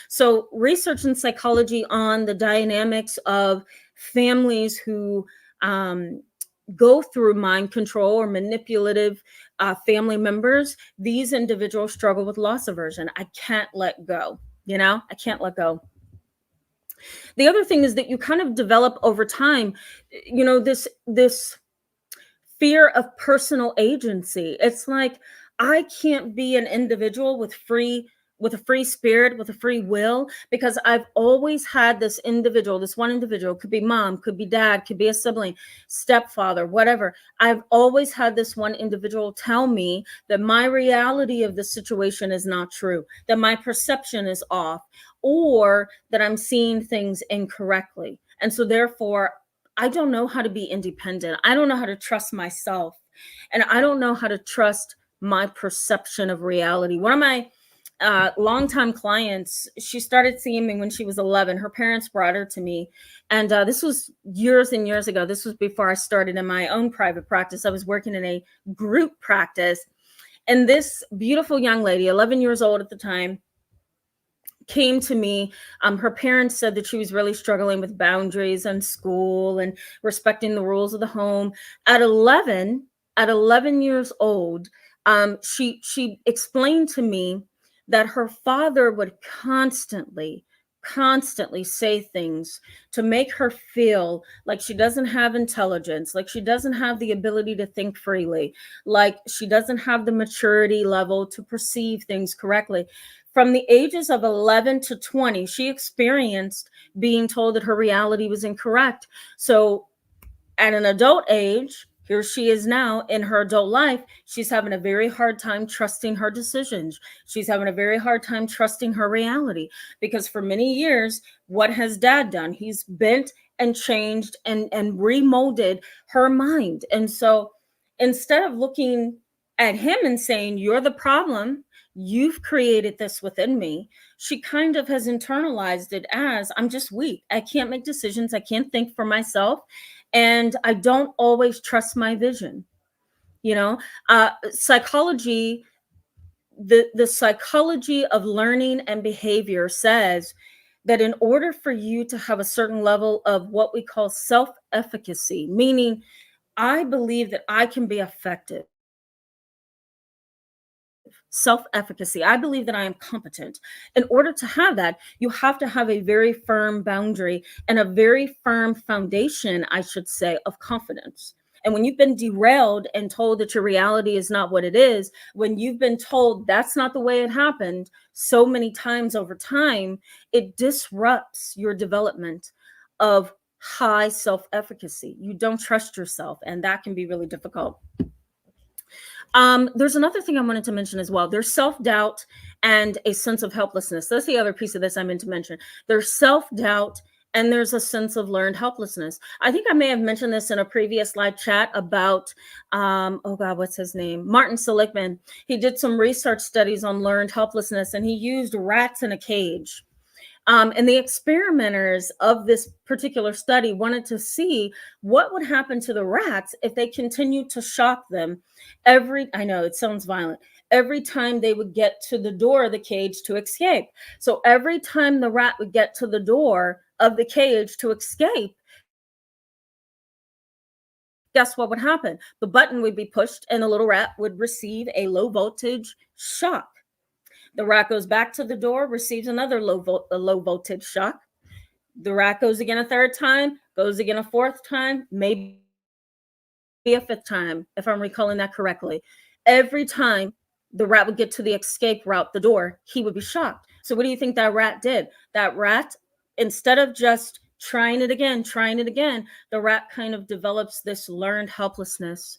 So research in psychology on the dynamics of families who go through mind control or manipulative family members, these individuals struggle with loss aversion. I can't let go. I can't let go. The other thing is that you kind of develop over time, this fear of personal agency. It's like I can't be an individual with a free spirit, with a free will, because I've always had this one individual, could be mom, could be dad, could be a sibling, stepfather, whatever. I've always had this one individual tell me that my reality of the situation is not true, that my perception is off, or that I'm seeing things incorrectly. And so therefore, I don't know how to be independent. I don't know how to trust myself. And I don't know how to trust my perception of reality. One of my longtime clients, she started seeing me when she was 11. Her parents brought her to me. And this was years and years ago. This was before I started in my own private practice. I was working in a group practice. And this beautiful young lady, 11 years old at the time, came to me. Her parents said that she was really struggling with boundaries and school and respecting the rules of the home. At 11 years old, she explained to me that her father would constantly say things to make her feel like she doesn't have intelligence, like she doesn't have the ability to think freely, like she doesn't have the maturity level to perceive things correctly. From the ages of 11 to 20, she experienced being told that her reality was incorrect. So at an adult age, here she is now in her adult life, she's having a very hard time trusting her decisions. She's having a very hard time trusting her reality, because for many years, what has dad done? He's bent and changed and remolded her mind. And so instead of looking at him and saying, you're the problem, you've created this within me, she kind of has internalized it as, I'm just weak. I can't make decisions. I can't think for myself. And I don't always trust my vision. Psychology, the psychology of learning and behavior says that in order for you to have a certain level of what we call self-efficacy, meaning I believe that I can be effective. Self-efficacy. I believe that I am competent. In order to have that, you have to have a very firm boundary and a very firm foundation, I should say, of confidence. And when you've been derailed and told that your reality is not what it is, when you've been told that's not the way it happened so many times over time, it disrupts your development of high self-efficacy. You don't trust yourself, and that can be really difficult. There's another thing I wanted to mention as well. There's self-doubt and a sense of helplessness. That's the other piece of this I meant to mention. There's self-doubt and there's a sense of learned helplessness. I think I may have mentioned this in a previous live chat about, oh God, what's his name? Martin Seligman. He did some research studies on learned helplessness, and he used rats in a cage. And the experimenters of this particular study wanted to see what would happen to the rats if they continued to shock them I know it sounds violent, every time they would get to the door of the cage to escape. So every time the rat would get to the door of the cage to escape, guess what would happen? The button would be pushed and the little rat would receive a low voltage shock. The rat goes back to the door, receives another low voltage shock. The rat goes again a third time, goes again a fourth time, maybe a fifth time, if I'm recalling that correctly. Every time the rat would get to the escape route, the door, he would be shocked. So what do you think that rat did? That rat, instead of just trying it again, the rat kind of develops this learned helplessness.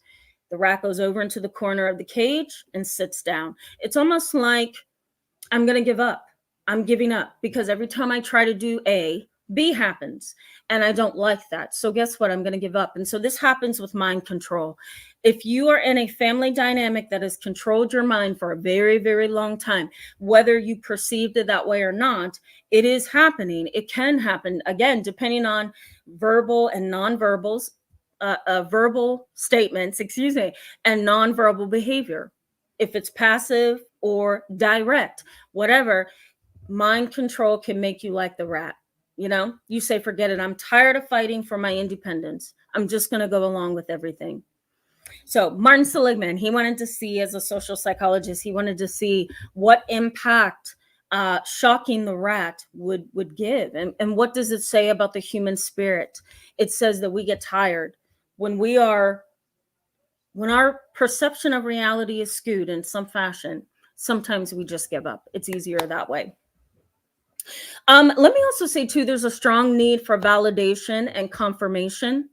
The rat goes over into the corner of the cage and sits down. It's almost like, I'm going to give up. I'm giving up because every time I try to do A, B happens. And I don't like that. So guess what? I'm going to give up. And so this happens with mind control. If you are in a family dynamic that has controlled your mind for a very, very long time, whether you perceived it that way or not, it is happening. It can happen, again, depending on verbal and nonverbals, verbal statements, and nonverbal behavior. If it's passive or direct, whatever, mind control can make you like the rat. You say, forget it. I'm tired of fighting for my independence. I'm just going to go along with everything. So Martin Seligman, he wanted to see, as a social psychologist, he wanted to see what impact shocking the rat would give. And what does it say about the human spirit? It says that we get tired when our perception of reality is skewed in some fashion. Sometimes we just give up. It's easier that way. Let me also say, too, there's a strong need for validation and confirmation.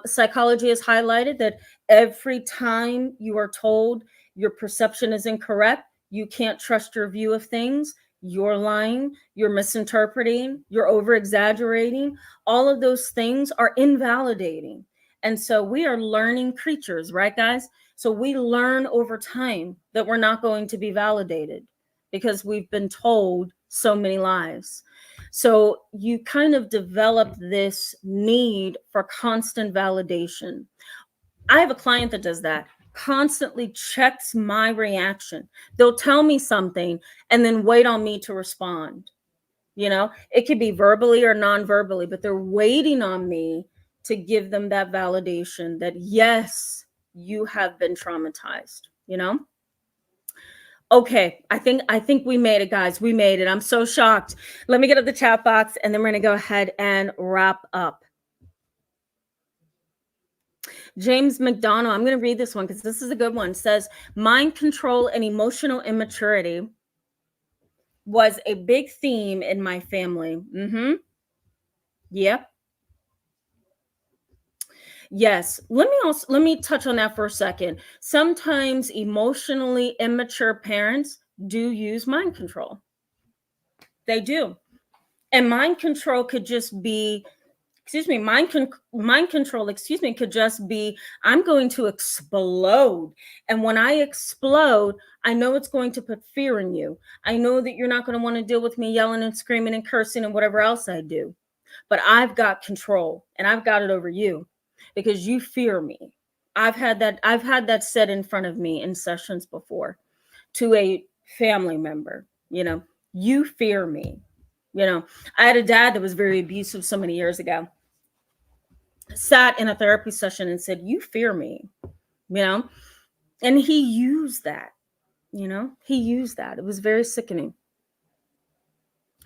Psychology has highlighted that every time you are told your perception is incorrect, you can't trust your view of things, you're lying, you're misinterpreting, you're over-exaggerating, all of those things are invalidating. And so we are learning creatures, right, guys? So we learn over time that we're not going to be validated because we've been told so many lies. So you kind of develop this need for constant validation. I have a client that does that, constantly checks my reaction. They'll tell me something and then wait on me to respond. It could be verbally or non-verbally, but they're waiting on me to give them that validation that, yes, you have been traumatized. Okay, I think we made it, guys. We made it. I'm so shocked. Let me get up the chat box, and then we're going to go ahead and wrap up. James McDonald, I'm going to read this one because this is a good one. It says, mind control and emotional immaturity was a big theme in my family. Yep. Yes. Let me touch on that for a second. Sometimes emotionally immature parents do use mind control. They do. And mind control could just be, mind control, could just be, I'm going to explode. And when I explode, I know it's going to put fear in you. I know that you're not going to want to deal with me yelling and screaming and cursing and whatever else I do. But I've got control and I've got it over you because you fear me. I've had that said in front of me in sessions before to a family member, you fear me. I had a dad that was very abusive so many years ago. Sat in a therapy session and said, you fear me, and he used that, it was very sickening.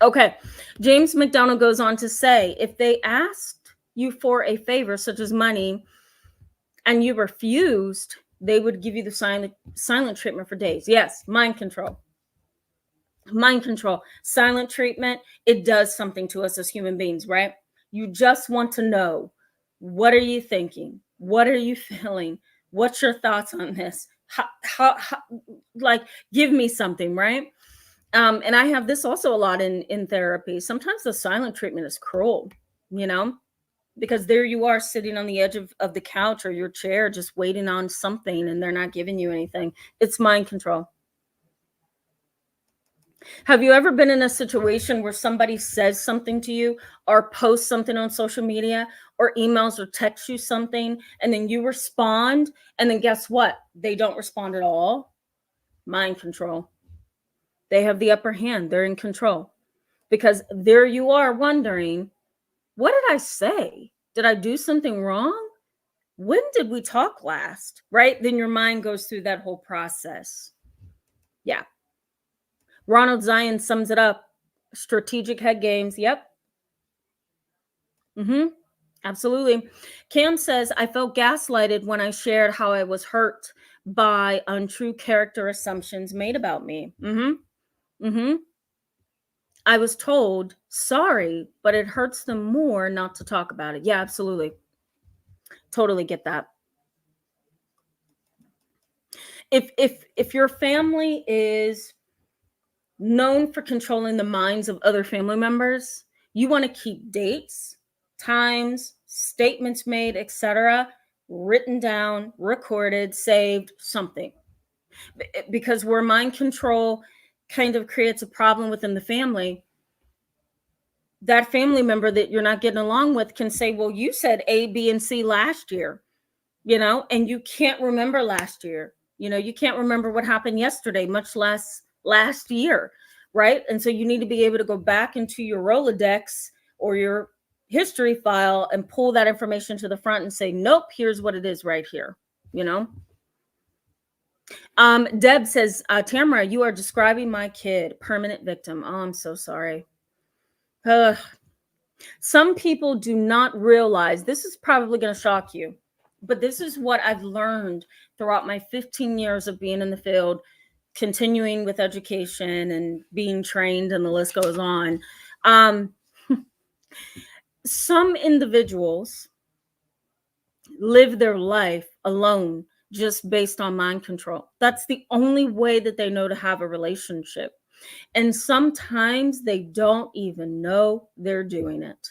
Okay. James McDonald goes on to say, if they asked you for a favor, such as money, and you refused, they would give you the silent treatment for days. Yes. Mind control, silent treatment. It does something to us as human beings, right? You just want to know, what are you thinking? What are you feeling? What's your thoughts on this? How give me something, right? And I have this also a lot in therapy. Sometimes the silent treatment is cruel, because there you are sitting on the edge of the couch or your chair, just waiting on something, and they're not giving you anything. It's mind control. Have you ever been in a situation where somebody says something to you or posts something on social media or emails or texts you something, and then you respond, and then guess what? They don't respond at all? Mind control. They have the upper hand. They're in control. Because there you are wondering, what did I say? Did I do something wrong? When did we talk last? Right? Then your mind goes through that whole process. Yeah. Ronald Zion sums it up. Strategic head games. Yep. Absolutely. Cam says, I felt gaslighted when I shared how I was hurt by untrue character assumptions made about me. I was told, sorry, but it hurts them more not to talk about it. Yeah, absolutely. Totally get that. If your family is known for controlling the minds of other family members, you want to keep dates, times, statements made, etc., written down, recorded, saved, something. Because where mind control kind of creates a problem within the family, that family member that you're not getting along with can say, well, you said A, B, and C last year, and you can't remember last year. You can't remember what happened yesterday, much less last year, right? And so you need to be able to go back into your Rolodex or your history file and pull that information to the front and say, nope, here's what it is right here, Deb says, Tamara, you are describing my kid, permanent victim. Oh, I'm so sorry. Ugh. Some people do not realize, this is probably going to shock you, but this is what I've learned throughout my 15 years of being in the field, continuing with education and being trained, and the list goes on. Some individuals live their life alone just based on mind control. That's the only way that they know to have a relationship. And sometimes they don't even know they're doing it,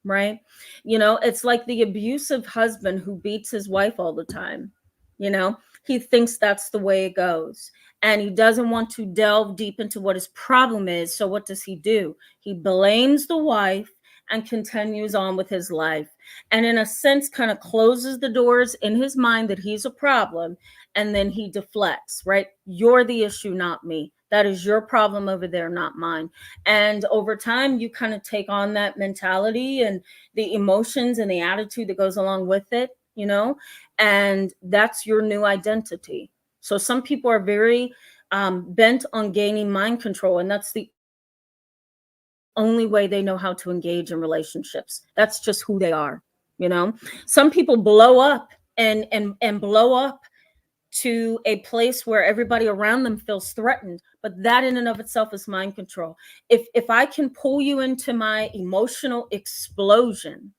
right? It's like the abusive husband who beats his wife all the time. He thinks that's the way it goes. And he doesn't want to delve deep into what his problem is. So what does he do? He blames the wife and continues on with his life. And in a sense, kind of closes the doors in his mind that he's a problem. And then he deflects, right? You're the issue, not me. That is your problem over there, not mine. And over time, you kind of take on that mentality and the emotions and the attitude that goes along with it, and that's your new identity. So some people are very bent on gaining mind control, and that's the only way they know how to engage in relationships. That's just who they are. Some people blow up and blow up to a place where everybody around them feels threatened, but that in and of itself is mind control. If I can pull you into my emotional explosion,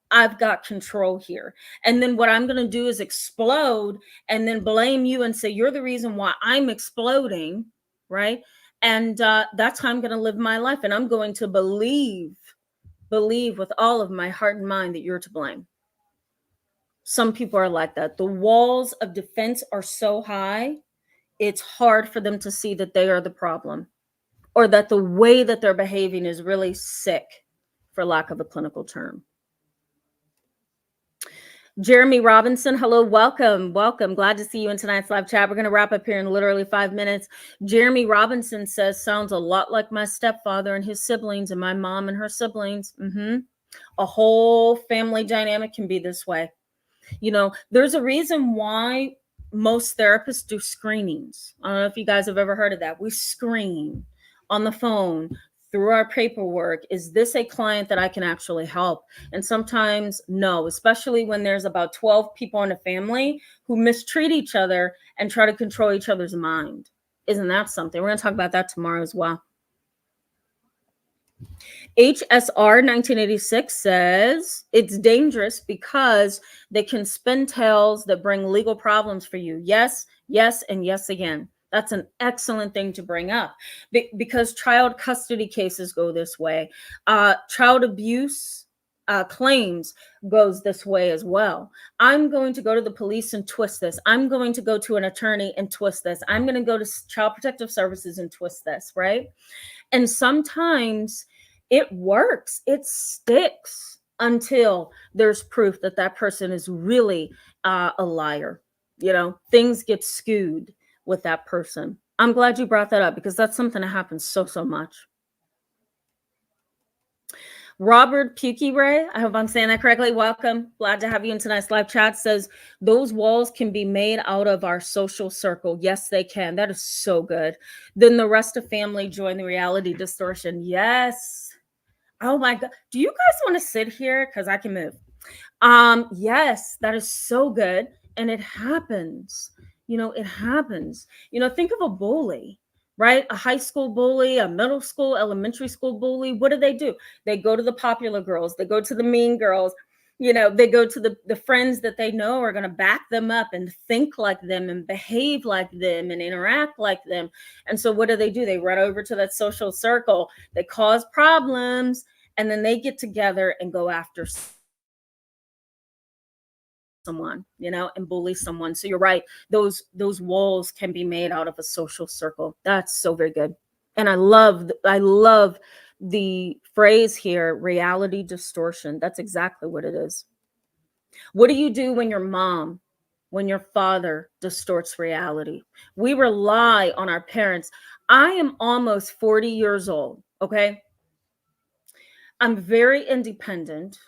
I've got control here. And then what I'm going to do is explode and then blame you and say, you're the reason why I'm exploding, right? And that's how I'm going to live my life. And I'm going to believe with all of my heart and mind that you're to blame. Some people are like that. The walls of defense are so high, it's hard for them to see that they are the problem, or that the way that they're behaving is really sick, for lack of a clinical term. Jeremy Robinson, hello, welcome. Glad to see you in tonight's live chat. We're going to wrap up here in literally 5 minutes. Jeremy Robinson says, sounds a lot like my stepfather and his siblings and my mom and her siblings. A whole family dynamic can be this way. There's a reason why most therapists do screenings. I don't know if you guys have ever heard of that. We screen on the phone through our paperwork. Is this a client that I can actually help? And sometimes no, especially when there's about 12 people in a family who mistreat each other and try to control each other's mind. Isn't that something? We're going to talk about that tomorrow as well. HSR 1986 says it's dangerous because they can spin tales that bring legal problems for you. Yes, yes, and yes again. That's an excellent thing to bring up because child custody cases go this way. Child abuse claims goes this way as well. I'm going to go to the police and twist this. I'm going to go to an attorney and twist this. I'm going to go to Child Protective Services and twist this, right? And sometimes it works. It sticks until there's proof that that person is really a liar. Things get skewed with that person. I'm glad you brought that up because that's something that happens so much. Robert Pukey-Ray, I hope I'm saying that correctly. Welcome. Glad to have you in tonight's live chat. Says those walls can be made out of our social circle. Yes, they can. That is so good. Then the rest of family join the reality distortion. Yes. Oh my God. Do you guys want to sit here? Because I can move. Yes, that is so good. And it happens. It happens. Think of a bully, right? A high school bully, a middle school, elementary school bully. What do? They go to the popular girls. They go to the mean girls. They go to the friends that they know are going to back them up and think like them and behave like them and interact like them. And so what do? They run over to that social circle, they cause problems, and then they get together and go after someone, and bully someone. So you're right, those walls can be made out of a social circle. That's so very good. And I love the phrase here, reality distortion. That's exactly what it is. What do you do when your father distorts reality? We rely on our parents. I am almost 40 years old, okay? I'm very independent,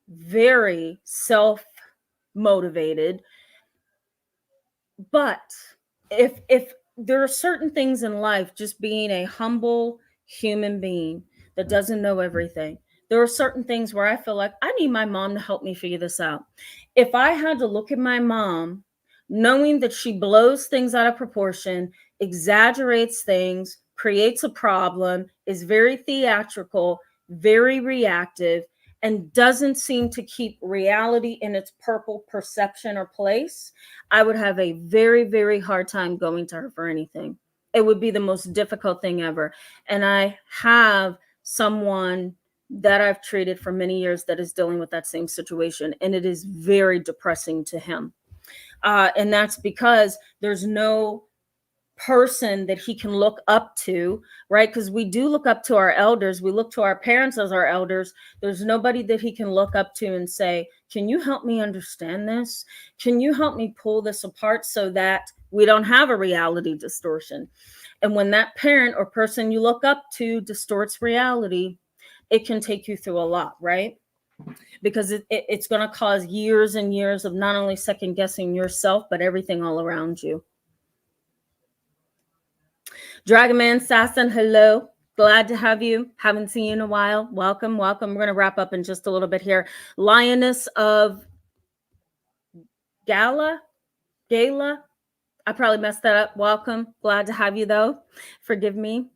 very self motivated, but if there are certain things in life, just being a humble human being that doesn't know everything, there are certain things where I feel like I need my mom to help me figure this out. If I had to look at my mom, knowing that she blows things out of proportion, exaggerates things, creates a problem, is very theatrical, very reactive, and doesn't seem to keep reality in its purple perception or place, I would have a very, very hard time going to her for anything. It would be the most difficult thing ever. And I have someone that I've treated for many years that is dealing with that same situation, and it is very depressing to him. And that's because there's no person that he can look up to, right? Because we do look up to our elders, we look to our parents as our elders. There's nobody that he can look up to and say, can you help me understand this? Can you help me pull this apart so that we don't have a reality distortion? And when that parent or person you look up to distorts reality, it can take you through a lot, right? Because it's going to cause years and years of not only second guessing yourself, but everything all around you. Dragonman Sasson, hello. Glad to have you. Haven't seen you in a while. Welcome, welcome. We're going to wrap up in just a little bit here. Lioness of Gala. I probably messed that up. Welcome. Glad to have you, though. Forgive me.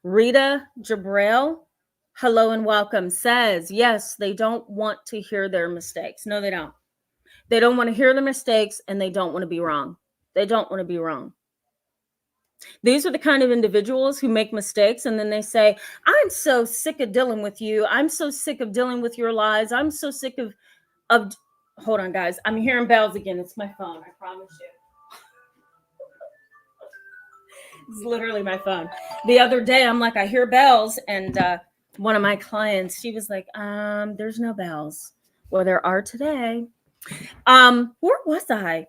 Rita Jabril, hello and welcome, says, yes, they don't want to hear their mistakes. No, they don't. They don't want to hear the mistakes, and they don't want to be wrong. They don't want to be wrong. These are the kind of individuals who make mistakes and then they say, I'm so sick of dealing with you. I'm so sick of dealing with your lies. I'm so sick of hold on, guys. I'm hearing bells again. It's my phone. I promise you. It's literally my phone. The other day, I'm like, I hear bells. And one of my clients, she was like, there's no bells. Well, there are today. Where was I?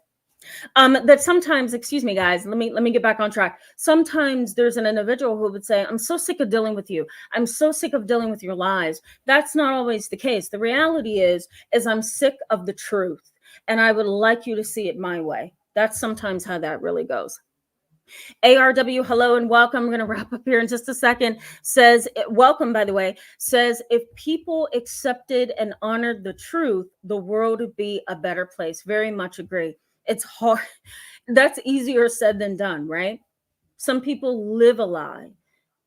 That sometimes, excuse me, guys, let me get back on track. Sometimes there's an individual who would say, I'm so sick of dealing with you. I'm so sick of dealing with your lies. That's not always the case. The reality is I'm sick of the truth, and I would like you to see it my way. That's sometimes how that really goes. ARW, hello and welcome. I'm going to wrap up here in just a second. Says, welcome, by the way, says, if people accepted and honored the truth, the world would be a better place. Very much agree. It's hard. That's easier said than done, right? Some people live a lie.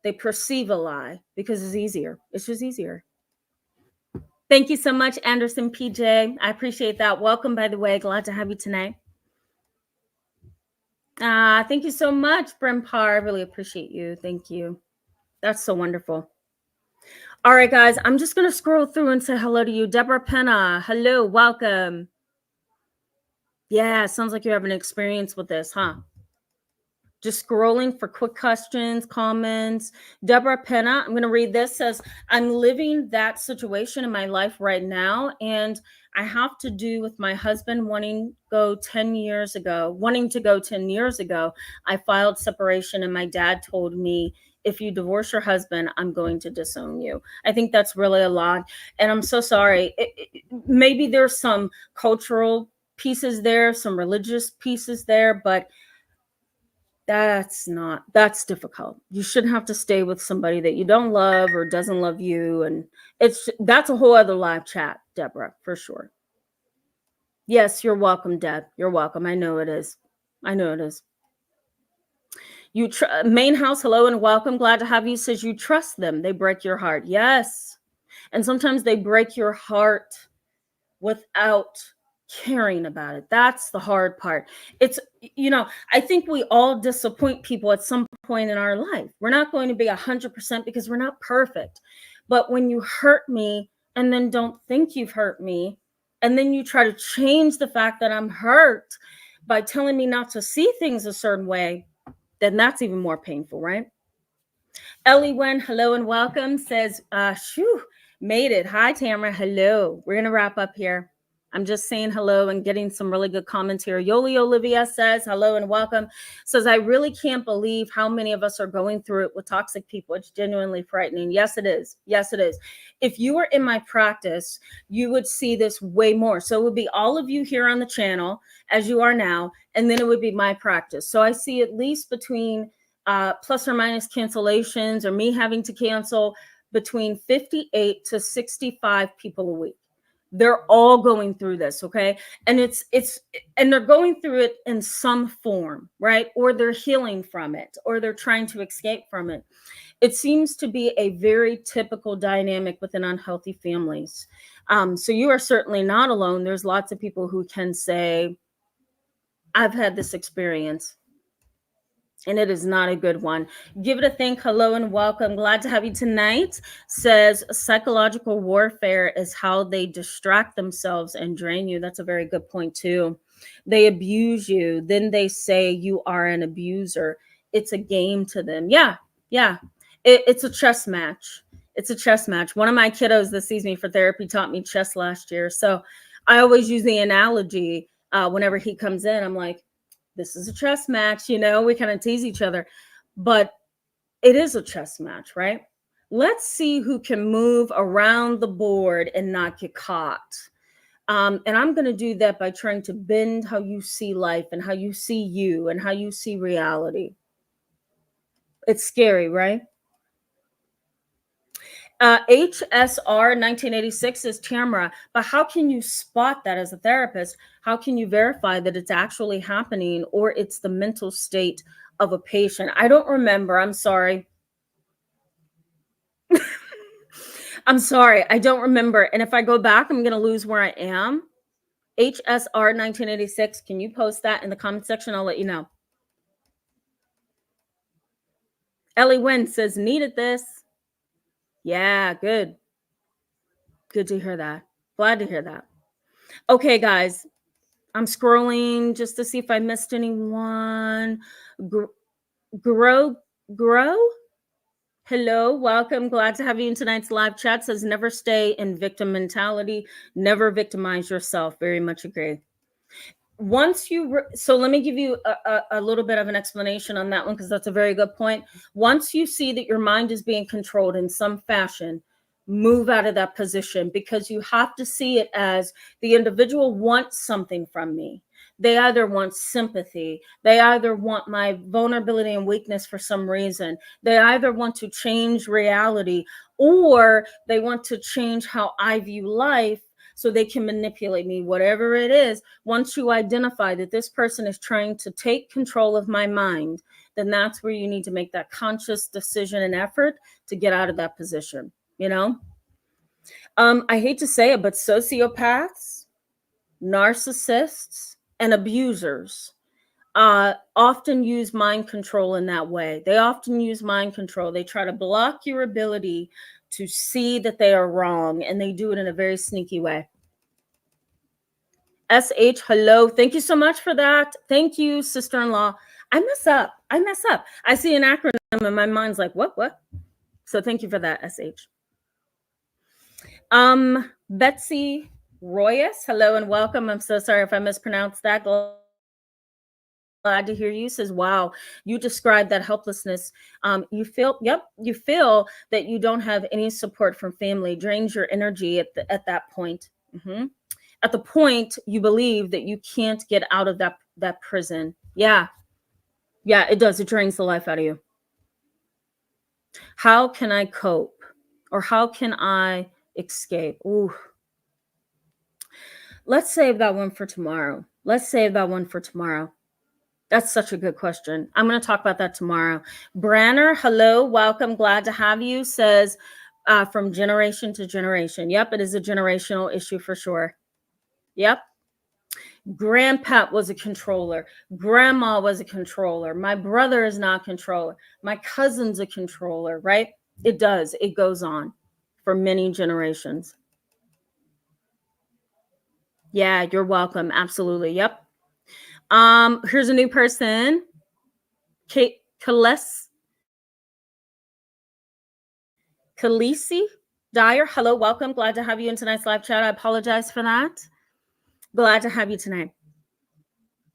They perceive a lie because it's easier. It's just easier. Thank you so much, Anderson PJ. I appreciate that. Welcome, by the way. Glad to have you tonight. Thank you so much, Brimpar. I really appreciate you. Thank you. That's so wonderful. All right, guys, I'm just going to scroll through and say hello to you. Deborah Penna, hello, welcome. Yeah, sounds like you have an experience with this, huh? Just scrolling for quick questions, comments. Deborah Penna, I'm going to read this, says, I'm living that situation in my life right now, and I have to do with my husband wanting to go 10 years ago. I filed separation, and my dad told me, if you divorce your husband, I'm going to disown you. I think that's really a lot, and I'm so sorry. Maybe there's some cultural pieces there, some religious pieces there, but that's difficult. You shouldn't have to stay with somebody that you don't love or doesn't love you. And that's a whole other live chat, Deborah, for sure. Yes, you're welcome, Deb. You're welcome. I know it is. Main house, hello and welcome. Glad to have you. Says you trust them. They break your heart. Yes. And sometimes they break your heart without caring about it. That's the hard part. It's, I think we all disappoint people at some point in our life. We're not going to be 100% because we're not perfect. But when you hurt me and then don't think you've hurt me, and then you try to change the fact that I'm hurt by telling me not to see things a certain way, then that's even more painful, right? Ellie Wen, hello and welcome, says, made it. Hi, Tamara. Hello. We're going to wrap up here. I'm just saying hello and getting some really good comments here. Yoli Olivia says, hello and welcome. Says, I really can't believe how many of us are going through it with toxic people. It's genuinely frightening. Yes, it is. Yes, it is. If you were in my practice, you would see this way more. So it would be all of you here on the channel as you are now, and then it would be my practice. So I see at least between plus or minus cancellations or me having to cancel between 58 to 65 people a week. They're all going through this, okay? And and they're going through it in some form, right? Or they're healing from it, or they're trying to escape from it. It seems to be a very typical dynamic within unhealthy families. So you are certainly not alone. There's lots of people who can say, I've had this experience, and it is not a good one. Give it a think. Hello and welcome. Glad to have you tonight. Says psychological warfare is how they distract themselves and drain you. That's a very good point too. They abuse you. Then they say you are an abuser. It's a game to them. Yeah. It's a chess match. It's a chess match. One of my kiddos that sees me for therapy taught me chess last year. So I always use the analogy whenever he comes in. I'm like, this is a chess match, we kind of tease each other, but it is a chess match, right? Let's see who can move around the board and not get caught. And I'm going to do that by trying to bend how you see life and how you see you and how you see reality. It's scary, right? HSR 1986 is Tamara, but how can you spot that as a therapist? How can you verify that it's actually happening or it's the mental state of a patient? I don't remember. I'm sorry. I'm sorry. I don't remember. And if I go back, I'm going to lose where I am. HSR 1986. Can you post that in the comment section? I'll let you know. Ellie Wynn says, needed this. Yeah, good. Good to hear that. Glad to hear that. Okay, guys. I'm scrolling just to see if I missed anyone. Grow. Hello, welcome. Glad to have you in tonight's live chat. Says never stay in victim mentality. Never victimize yourself. Very much agree. So let me give you a little bit of an explanation on that one, because that's a very good point. Once you see that your mind is being controlled in some fashion, move out of that position, because you have to see it as the individual wants something from me. They either want sympathy. They either want my vulnerability and weakness for some reason. They either want to change reality, or they want to change how I view life so they can manipulate me, whatever it is. Once you identify that this person is trying to take control of my mind, then that's where you need to make that conscious decision and effort to get out of that position. I hate to say it, but sociopaths, narcissists, and abusers often use mind control in that way. They often use mind control. They try to block your ability to see that they are wrong, and they do it in a very sneaky way. SH, hello. Thank you so much for that. Thank you, sister-in-law. I mess up. I see an acronym and my mind's like, what? So thank you for that, SH. Betsy Royas, hello and welcome. I'm so sorry if I mispronounced that. Glad to hear you. Says, wow, you described that helplessness. You feel that you don't have any support from family, drains your energy at that point. At the point you believe that you can't get out of that prison. Yeah, it does. It drains the life out of you. How can I cope? Or how can I escape? Ooh. Let's save that one for tomorrow. That's such a good question. I'm going to talk about that tomorrow. Branner, hello, welcome. Glad to have you. Says, from generation to generation. Yep, it is a generational issue for sure. Yep. Grandpa was a controller. Grandma was a controller. My brother is not a controller. My cousin's a controller, right? It does. It goes on for many generations. Yeah, you're welcome. Absolutely. Yep. Here's a new person. Kate Khaleesi Dyer. Hello, welcome. Glad to have you in tonight's live chat. I apologize for that. Glad to have you tonight.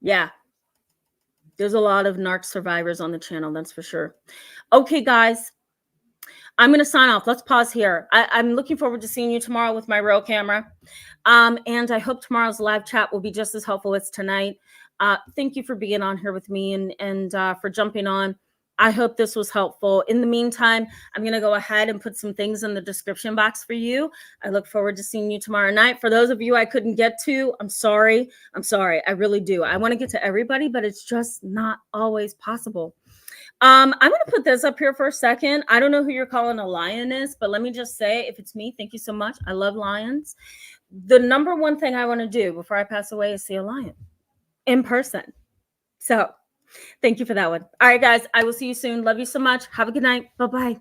Yeah. There's a lot of narc survivors on the channel, that's for sure. Okay, guys. I'm going to sign off. Let's pause here. I'm looking forward to seeing you tomorrow with my real camera. And I hope tomorrow's live chat will be just as helpful as tonight. Thank you for being on here with me and for jumping on. I hope this was helpful. In the meantime, I'm going to go ahead and put some things in the description box for you. I look forward to seeing you tomorrow night. For those of you I couldn't get to, I'm sorry. I really do. I want to get to everybody, but it's just not always possible. I'm going to put this up here for a second. I don't know who you're calling a lioness, but let me just say, if it's me, thank you so much. I love lions. The number one thing I want to do before I pass away is see a lion in person. So thank you for that one. All right, guys, I will see you soon. Love you so much. Have a good night. Bye-bye.